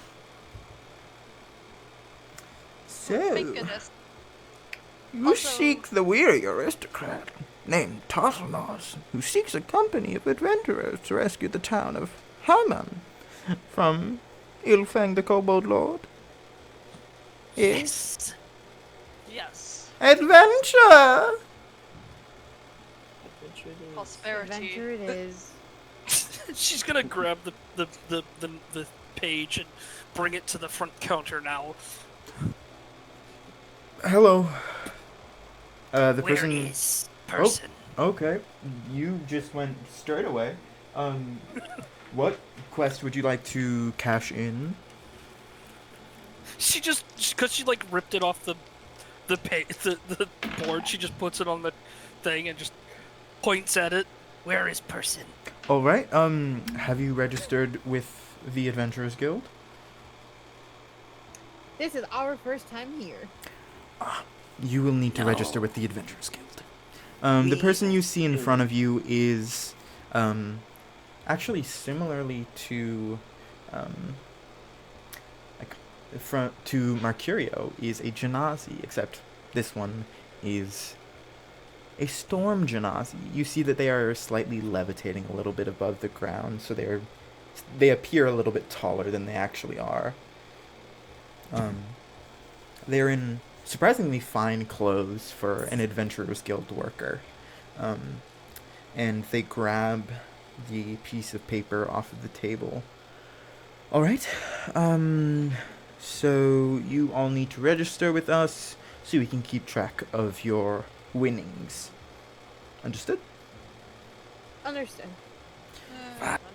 So, Thank goodness. you Also- seek the weary aristocrat named Tartlenos, who seeks a company of adventurers to rescue the town of Haman from Ilfang the Kobold Lord. Yes. Yes. Adventure! Prosperity. Adventure it is. She's gonna grab the page and bring it to the front counter now. Hello. The Where person. is person? Okay, you just went straight away. What quest would you like to cash in? She just because she like ripped it off the board. She just puts it on the thing and just points at it. Where is person? All right. Have you registered with the Adventurers Guild? This is our first time here. You will need to register with the Adventurers Guild. The person you see in front of you is, actually similarly to, to Mercurio, is a Genasi, except this one is a storm Genasi. You see that they are slightly levitating a little bit above the ground, so they appear a little bit taller than they actually are. They're in surprisingly fine clothes for an Adventurers Guild worker. And they grab the piece of paper off of the table. Alright, so you all need to register with us so we can keep track of your winnings. Understood? Understood.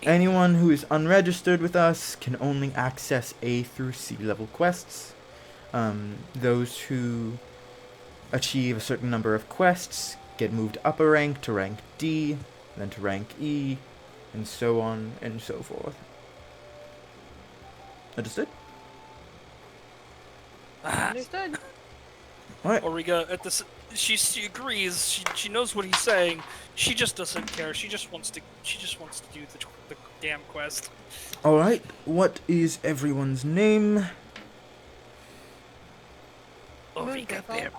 Anyone who is unregistered with us can only access A through C level quests. Those who achieve a certain number of quests get moved up a rank to rank D, then to rank E, and so on and so forth. Understood? Understood. Alright. Origa at this, she agrees. She knows what he's saying. She just doesn't care. She just wants to do the damn quest. Alright, what is everyone's name? Origa Bear.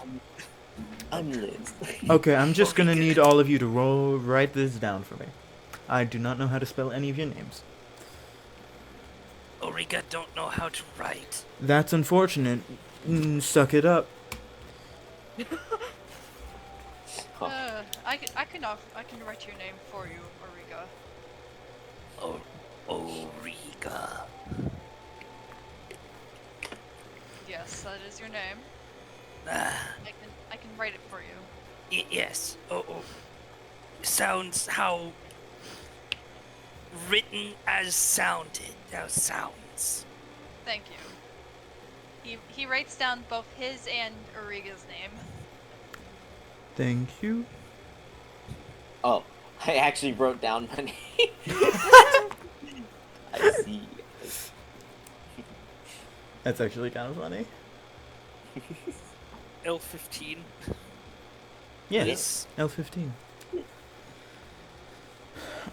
I'm Liz. Okay, I'm just gonna need all of you to write this down for me. I do not know how to spell any of your names. Origa don't know how to write. That's unfortunate. Suck it up. I can write your name for you, Origa. Origa. Yes, that is your name. Ah, I can write it for you. yes. Sounds how written as sounded. How sounds. Thank you. He writes down both his and Origa's name. Thank you. Oh, I actually wrote down my name. I see. That's actually kind of funny. L15. Yes, L15.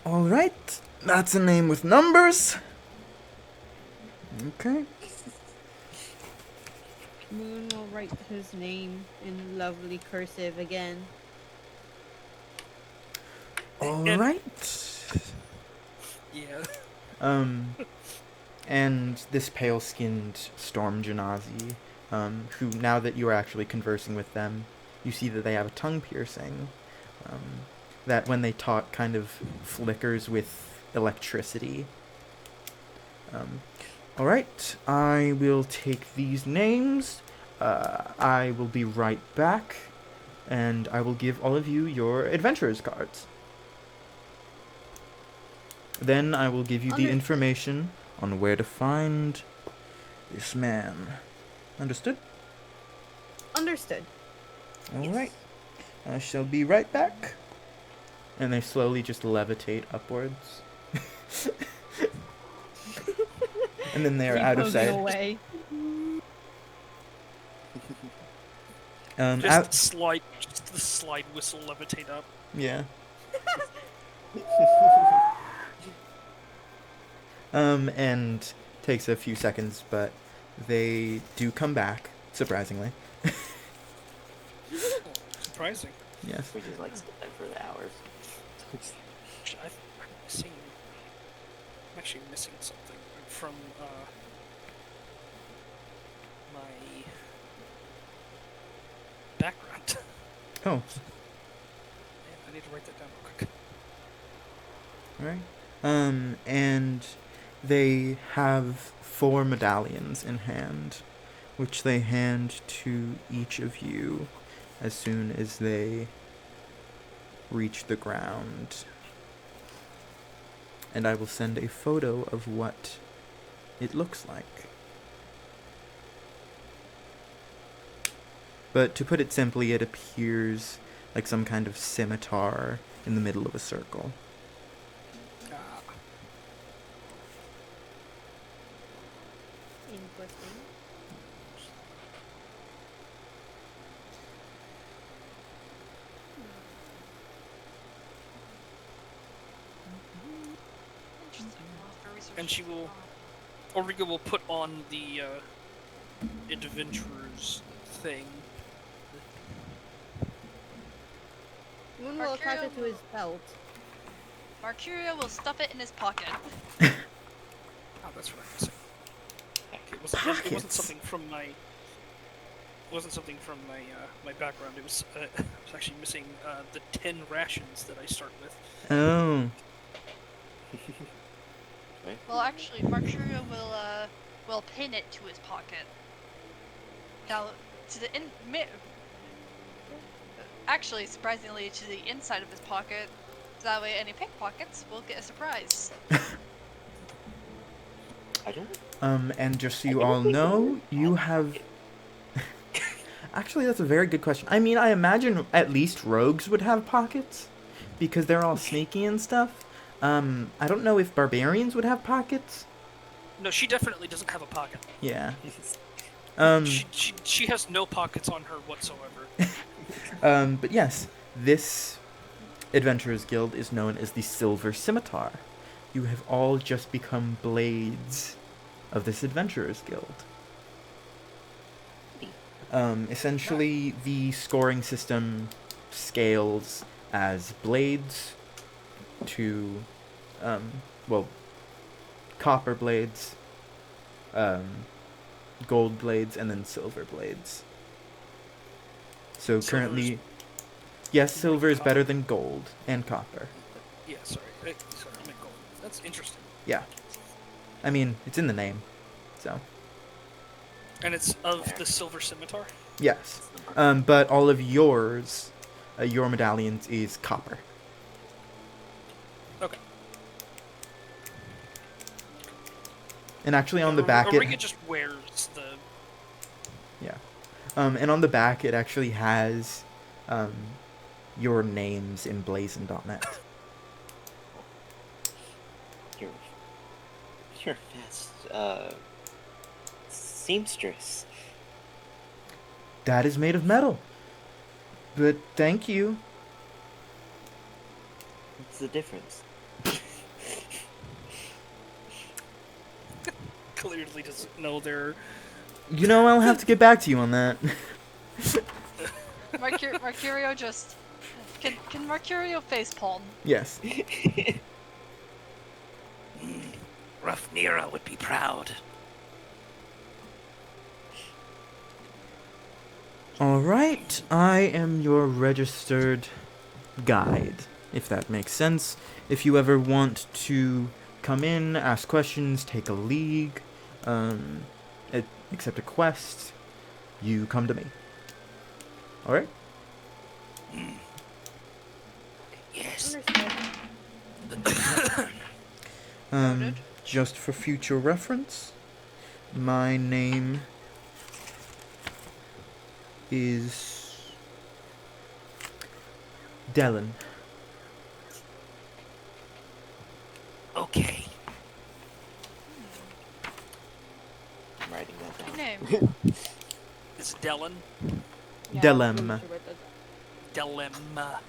Alright, that's a name with numbers. Okay. Moon will write his name in lovely cursive again. Alright. Yeah. And this pale-skinned Storm Genasi, who, now that you are actually conversing with them, you see that they have a tongue piercing, that when they talk kind of flickers with electricity. Alright, I will take these names, I will be right back, and I will give all of you your adventurers cards. Then I will give you the information on where to find this man. Understood? Understood. Alright. I shall be right back. and they slowly just levitate upwards. And then they're Keep out of poking sight. away. Just the slide whistle levitate up. Yeah. And takes a few seconds, but they do come back, surprisingly. Surprising. Yes. We just like sit there for the hours. I'm actually missing something from my background. Oh, Man, I need to write that down real quick. alright. And they have 4 medallions in hand, which they hand to each of you as soon as they reach the ground. And I will send a photo of what it looks like. But to put it simply, it appears like some kind of scimitar in the middle of a circle. Interesting. And she will, Ulrika will put on the adventurer's thing. Moon will attach it to his belt. Mercurio will stuff it in his pocket. Oh, that's what I'm missing. Okay, it wasn't Pockets. something from my. It wasn't something from my my background. It was I was actually missing the 10 rations that I start with. Oh. Well, actually, Mercurio will pin it to his pocket. Now, to the actually, surprisingly, to the inside of his pocket. So that way, any pickpockets will get a surprise. I don't. And just so I you don't all think know, we you have have... Actually, that's a very good question. I mean, I imagine at least rogues would have pockets, because they're all sneaky and stuff. I don't know if barbarians would have pockets. No, she definitely doesn't have a pocket. Yeah. She has no pockets on her whatsoever. But yes, this Adventurers Guild is known as the Silver Scimitar. You have all just become blades of this Adventurers Guild. Essentially, the scoring system scales as blades to, copper blades, gold blades, and then silver blades. So Silver currently, is yes, silver is copper. better than gold and copper. Yeah, sorry. Sorry, I meant gold. That's interesting. Yeah. I mean, it's in the name, so. And it's of the silver scimitar? Yes. But all of yours, your medallions, is copper. Okay. And actually on the back Ulrika it... just wears the... Yeah. And on the back it actually has your names emblazoned on it. You're fast, seamstress. That is made of metal. But thank you. What's the difference? Clearly doesn't know their... You know, I'll have to get back to you on that. Mercurio just... Can Mercurio facepalm? Yes. Rough Nero would be proud. Alright, I am your registered guide, if that makes sense. If you ever want to come in, ask questions, take a league, accept a quest, you come to me. Alright? Yes. Understood. Noted. Just for future reference, my name is Dellen. Okay. I'm writing that Good down. name. It's Dellen. Yeah, Delem. I'm really sure about that. Dilemma.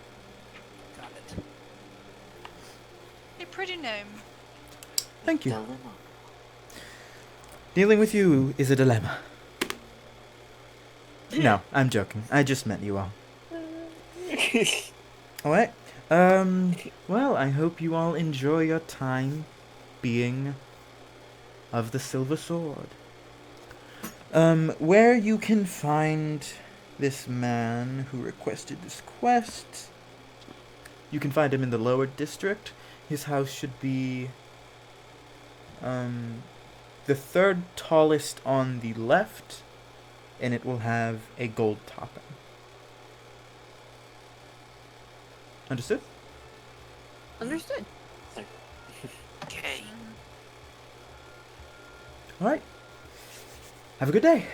Got it. A pretty name. Thank you. Dilemma. Dealing with you is a dilemma. No, I'm joking. I just met you all. Alright. Well, I hope you all enjoy your time being of the Silver Sword. Where you can find this man who requested this quest, you can find him in the lower district. His house should be, the third tallest on the left, and it will have a gold topping. Understood? Understood. Okay. Alright. Have a good day.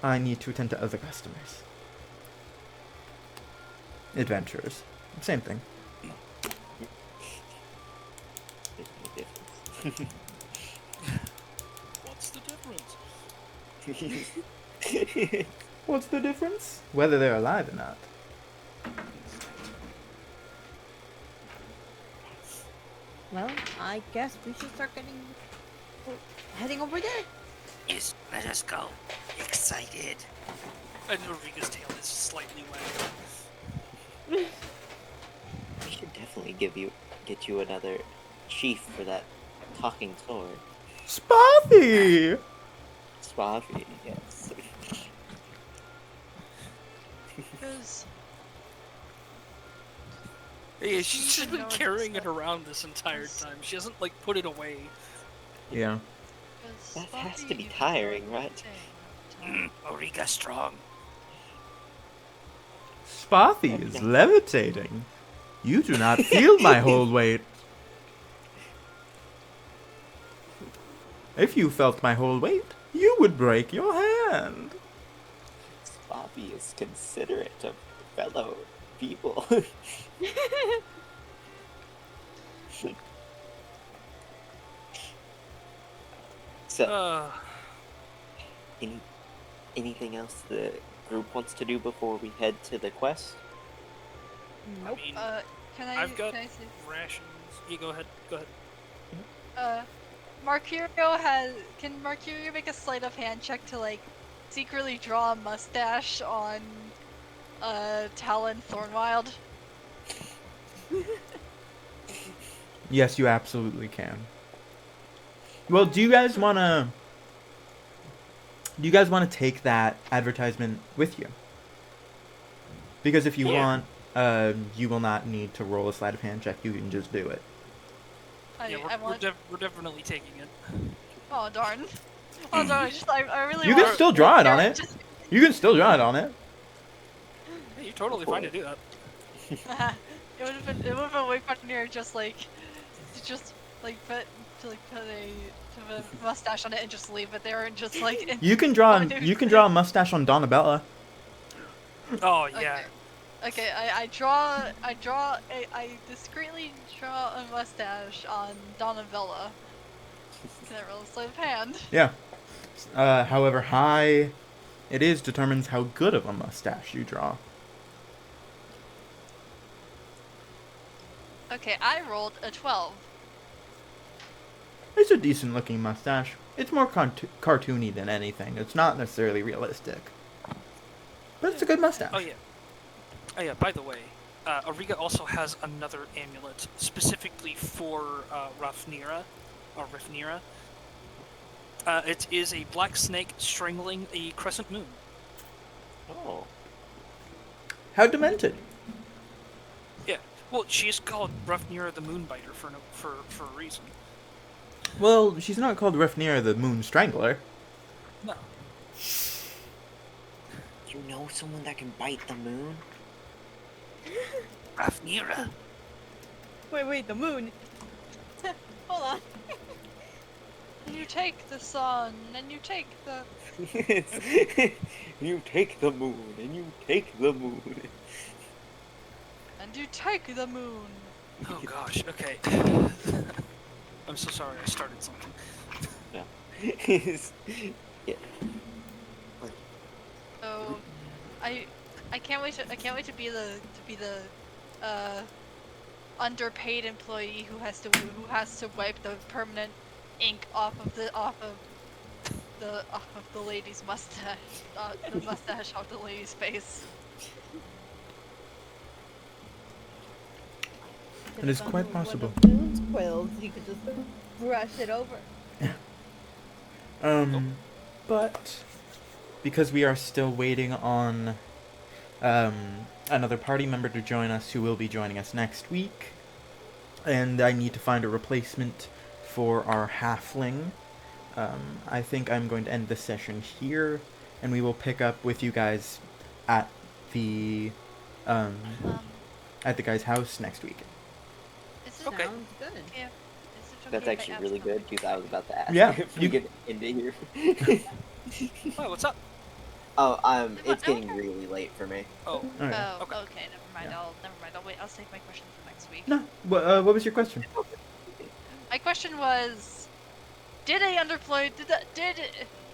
I need to attend to other customers. Adventurers. Same thing. There's no difference. What's the difference? What's the difference? Whether they're alive or not. Well, I guess we should start heading over there. Yes, let us go. Excited. And Ulrika's tail is slightly wagging. We should definitely get you another sheath for that talking sword. Spathi! Spathi, yes. Because Yeah, she's just even been know what it carrying it said. around this entire time. She hasn't, like, put it away. Yeah. That has to be tiring, right? Ulrika strong. Spathi is levitating. You do not feel my whole weight. If you felt my whole weight, you would break your hand. Spathi is considerate of fellow people. So, anything else the group wants to do before we head to the quest? Nope. I mean, can I? I've got Can I say? rations. Yeah, go ahead. Go ahead. Mercurio has. Can Mercurio make a sleight of hand check to like secretly draw a mustache on Talon Thornwild? Yes, you absolutely can. Well, do you guys want to take that advertisement with you? Because if you want, you will not need to roll a sleight of hand check. You can just do it. Yeah, I want. we're definitely taking it. Oh darn! Oh darn! I really. You want can still draw it on Yeah, it. You can still draw it on it. Yeah, you're totally fine to do that. it would have been way funnier just like put a mustache on it and just leave it there and just like You can draw. Oh, dude. You can draw a mustache on Donabella. Oh yeah. Okay, I discreetly draw a mustache on Donabella. Can I roll a sleight of hand? Yeah. However high it is determines how good of a mustache you draw. Okay, I rolled a 12. It's a decent looking mustache. It's more cartoony than anything. It's not necessarily realistic. But it's a good mustache. Oh yeah. Oh yeah. By the way, Auriga also has another amulet specifically for Rafnira, or Rifnira. It is a black snake strangling a crescent moon. Oh. How demented. Yeah. Well, she's called Rafnira the Moonbiter for a reason. Well, she's not called Rafnira the Moon Strangler. No. You know someone that can bite the moon? Rafnira. Wait, the moon. Hold on. And you take the sun, and you take the. You take the moon, and you take the moon. And you take the moon. Oh gosh. Okay. I'm so sorry. I started something. Yeah. So, I can't wait to be the uh underpaid employee who has to wipe the permanent ink off of the lady's mustache, the mustache off the lady's face. It is quite possible. One of Boone's quills, you could just brush it over. But because we are still waiting on another party member to join us who will be joining us next week, and I need to find a replacement for our halfling, I think I'm going to end this session here, and we will pick up with you guys at the guy's house next week. Is it Okay. Sounds good. okay? Is it okay That's if I actually ask really good something? because I was about to ask Yeah, if you- we could end it here. Oh, what's up? Oh, it's Okay. getting really late for me. Oh, Okay. Oh, Okay. okay. Never mind. Yeah. I'll wait. I'll save my question for next week. No, what was your question? My question was, did a underemployed did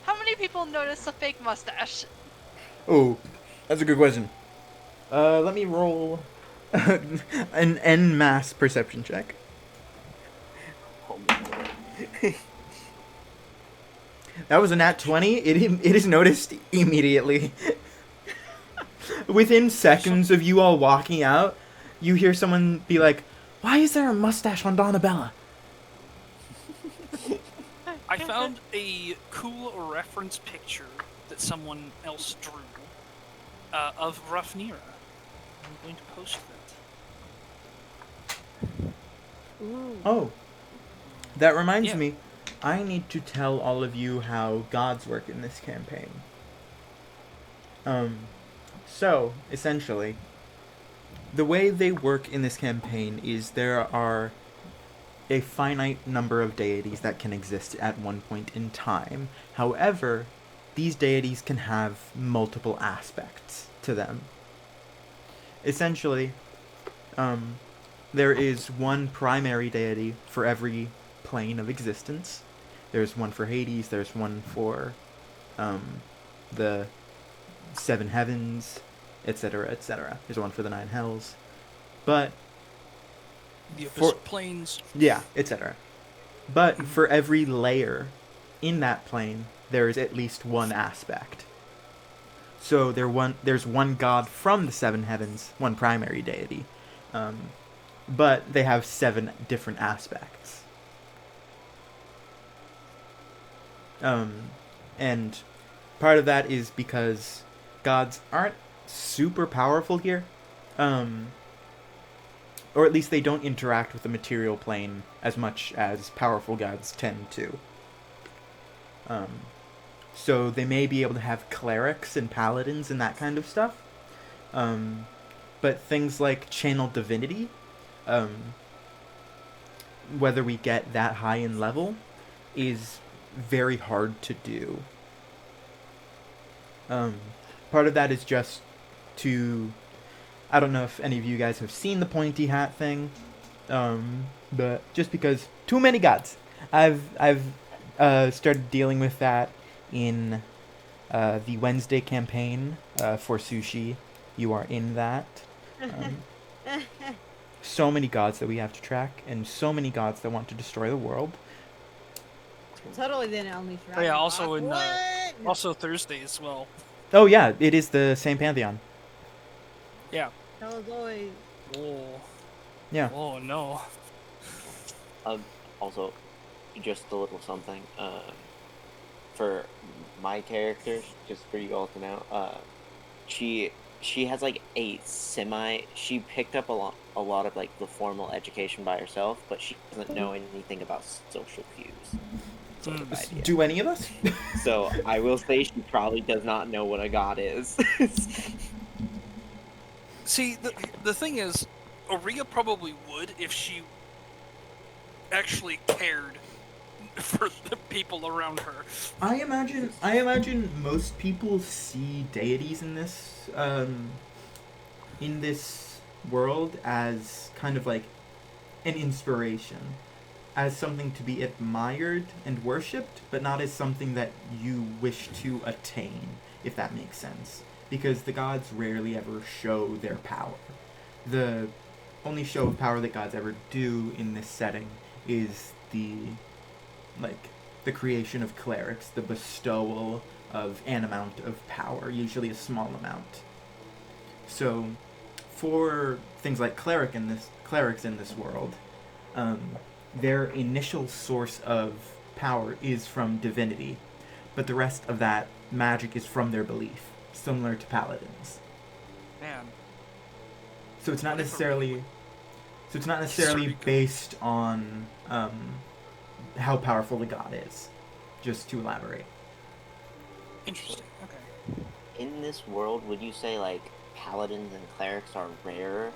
how many people notice a fake mustache? Oh, that's a good question. Let me roll an en masse perception check. Oh my God. That was a nat 20. It is noticed immediately. Within seconds of you all walking out, you hear someone be like, "Why is there a mustache on Donabella?" I found a cool reference picture that someone else drew of Ruffnira. I'm going to post that. Ooh. Oh, that reminds Yeah. me. I need to tell all of you how gods work in this campaign. So, essentially, the way they work in this campaign is there are a finite number of deities that can exist at one point in time. However, these deities can have multiple aspects to them. Essentially, there is one primary deity for every plane of existence. There's one for Hades, there's one for the seven heavens, etc., etc. There's one for the nine hells. But The For- abyssal planes. yeah, etc. But for every layer in that plane, there is at least one aspect. So there's one god from the seven heavens, one primary deity, but they have 7 different aspects. And part of that is because gods aren't super powerful here. Or at least they don't interact with the material plane as much as powerful gods tend to. So they may be able to have clerics and paladins and that kind of stuff. But things like channel divinity, whether we get that high in level, is very hard to do. Part of that is just to... I don't know if any of you guys have seen the pointy hat thing, but just because too many gods. I've started dealing with that in the Wednesday campaign for sushi. You are in that. So many gods that we have to track, and so many gods that want to destroy the world. Totally didn't only Oh, yeah, Dragon also Rock. in What? also Thursday as well. Oh yeah, it is the same pantheon. Yeah. That was always. Oh. Yeah. Oh no. Also, just a little something. For my character, just for you all to know, she has like a semi. She picked up a lot of like the formal education by herself, but she doesn't know anything about social cues. Sort of idea. Do any of us? So I will say she probably does not know what a god is. See, the thing is, Aria probably would if she actually cared for the people around her. I imagine most people see deities in this world as kind of like an inspiration. as something to be admired and worshipped, but not as something that you wish to attain, if that makes sense. Because the gods rarely ever show their power. The only show of power that gods ever do in this setting is the creation of clerics, the bestowal of an amount of power, usually a small amount. So, for things like clerics in this world, their initial source of power is from divinity, but the rest of that magic is from their belief, similar to paladins. Man. So it's not What if a necessarily Certainly good. based on how powerful the god is. Just to elaborate. Interesting. Okay. In this world, would you say like paladins and clerics are rarer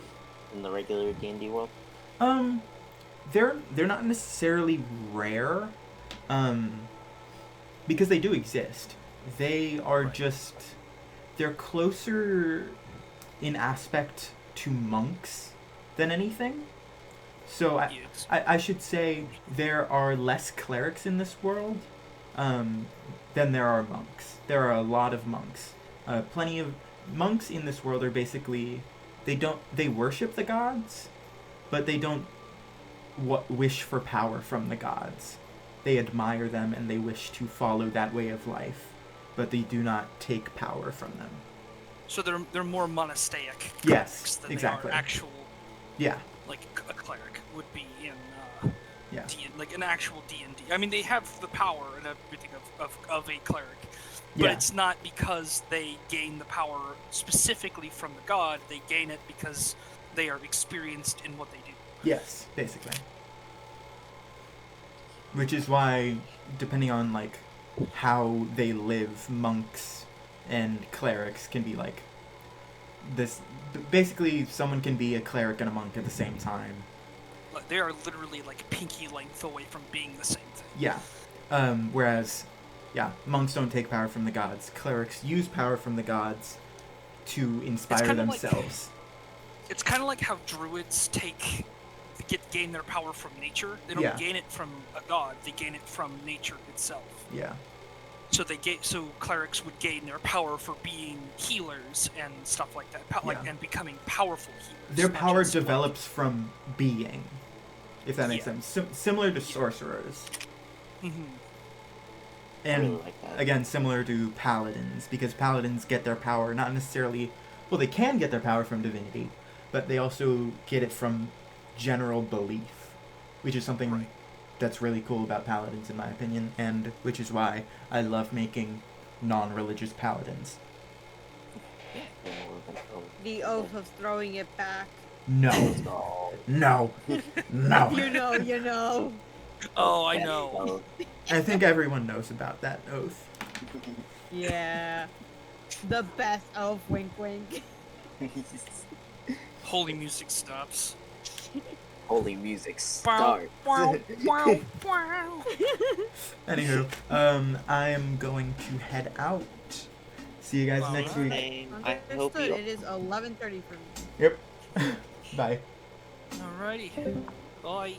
than the regular D&D world? They're not necessarily rare, because they do exist. They are Right. just they're closer in aspect to monks than anything. So Yes. I should say there are less clerics in this world than there are monks. There are a lot of monks. Plenty of monks in this world are basically they worship the gods, but they don't wish for power from the gods. They admire them and they wish to follow that way of life, but they do not take power from them. So they're more monastic Yes, clerics than exactly. they are actual, Yeah, like a cleric would be in yeah, like an actual D&D. I mean, they have the power and everything of a cleric, but yeah, it's not because they gain the power specifically from the god. They gain it because they are experienced in what they do. yes, basically. Which is why, depending on like how they live, monks and clerics can be like this. Basically, someone can be a cleric and a monk at the same time. Like, they are literally like pinky length away from being the same thing. Yeah. Whereas, yeah, monks don't take power from the gods. Clerics use power from the gods to inspire kinda like- themselves. It's kind of like how druids gain their power from nature. They don't Yeah. gain it from a god. They gain it from nature itself. Yeah. So clerics would gain their power for being healers and stuff like that, Yeah. and becoming powerful healers. Their not power just, like- develops from being, if that makes Yeah. sense. Similar to sorcerers. Mhm. I And really like that. again, similar to paladins, because paladins get their power not necessarily. Well, they can get their power from divinity, but they also get it from general belief, which is something Right. that's really cool about paladins, in my opinion, and which is why I love making non-religious paladins. The oath of throwing it back. No, Oh, no, no. You know, you know. Oh, I yes, know. I think everyone knows about that oath. Yeah. The best oath, wink wink. Holy music stops. Holy music Wow, start. wow, wow, wow. Anywho, I am going to head out. See you guys Wow. next week. I hope Understood. you. It is 11:30 for me. Yep. Bye. Alrighty. Bye.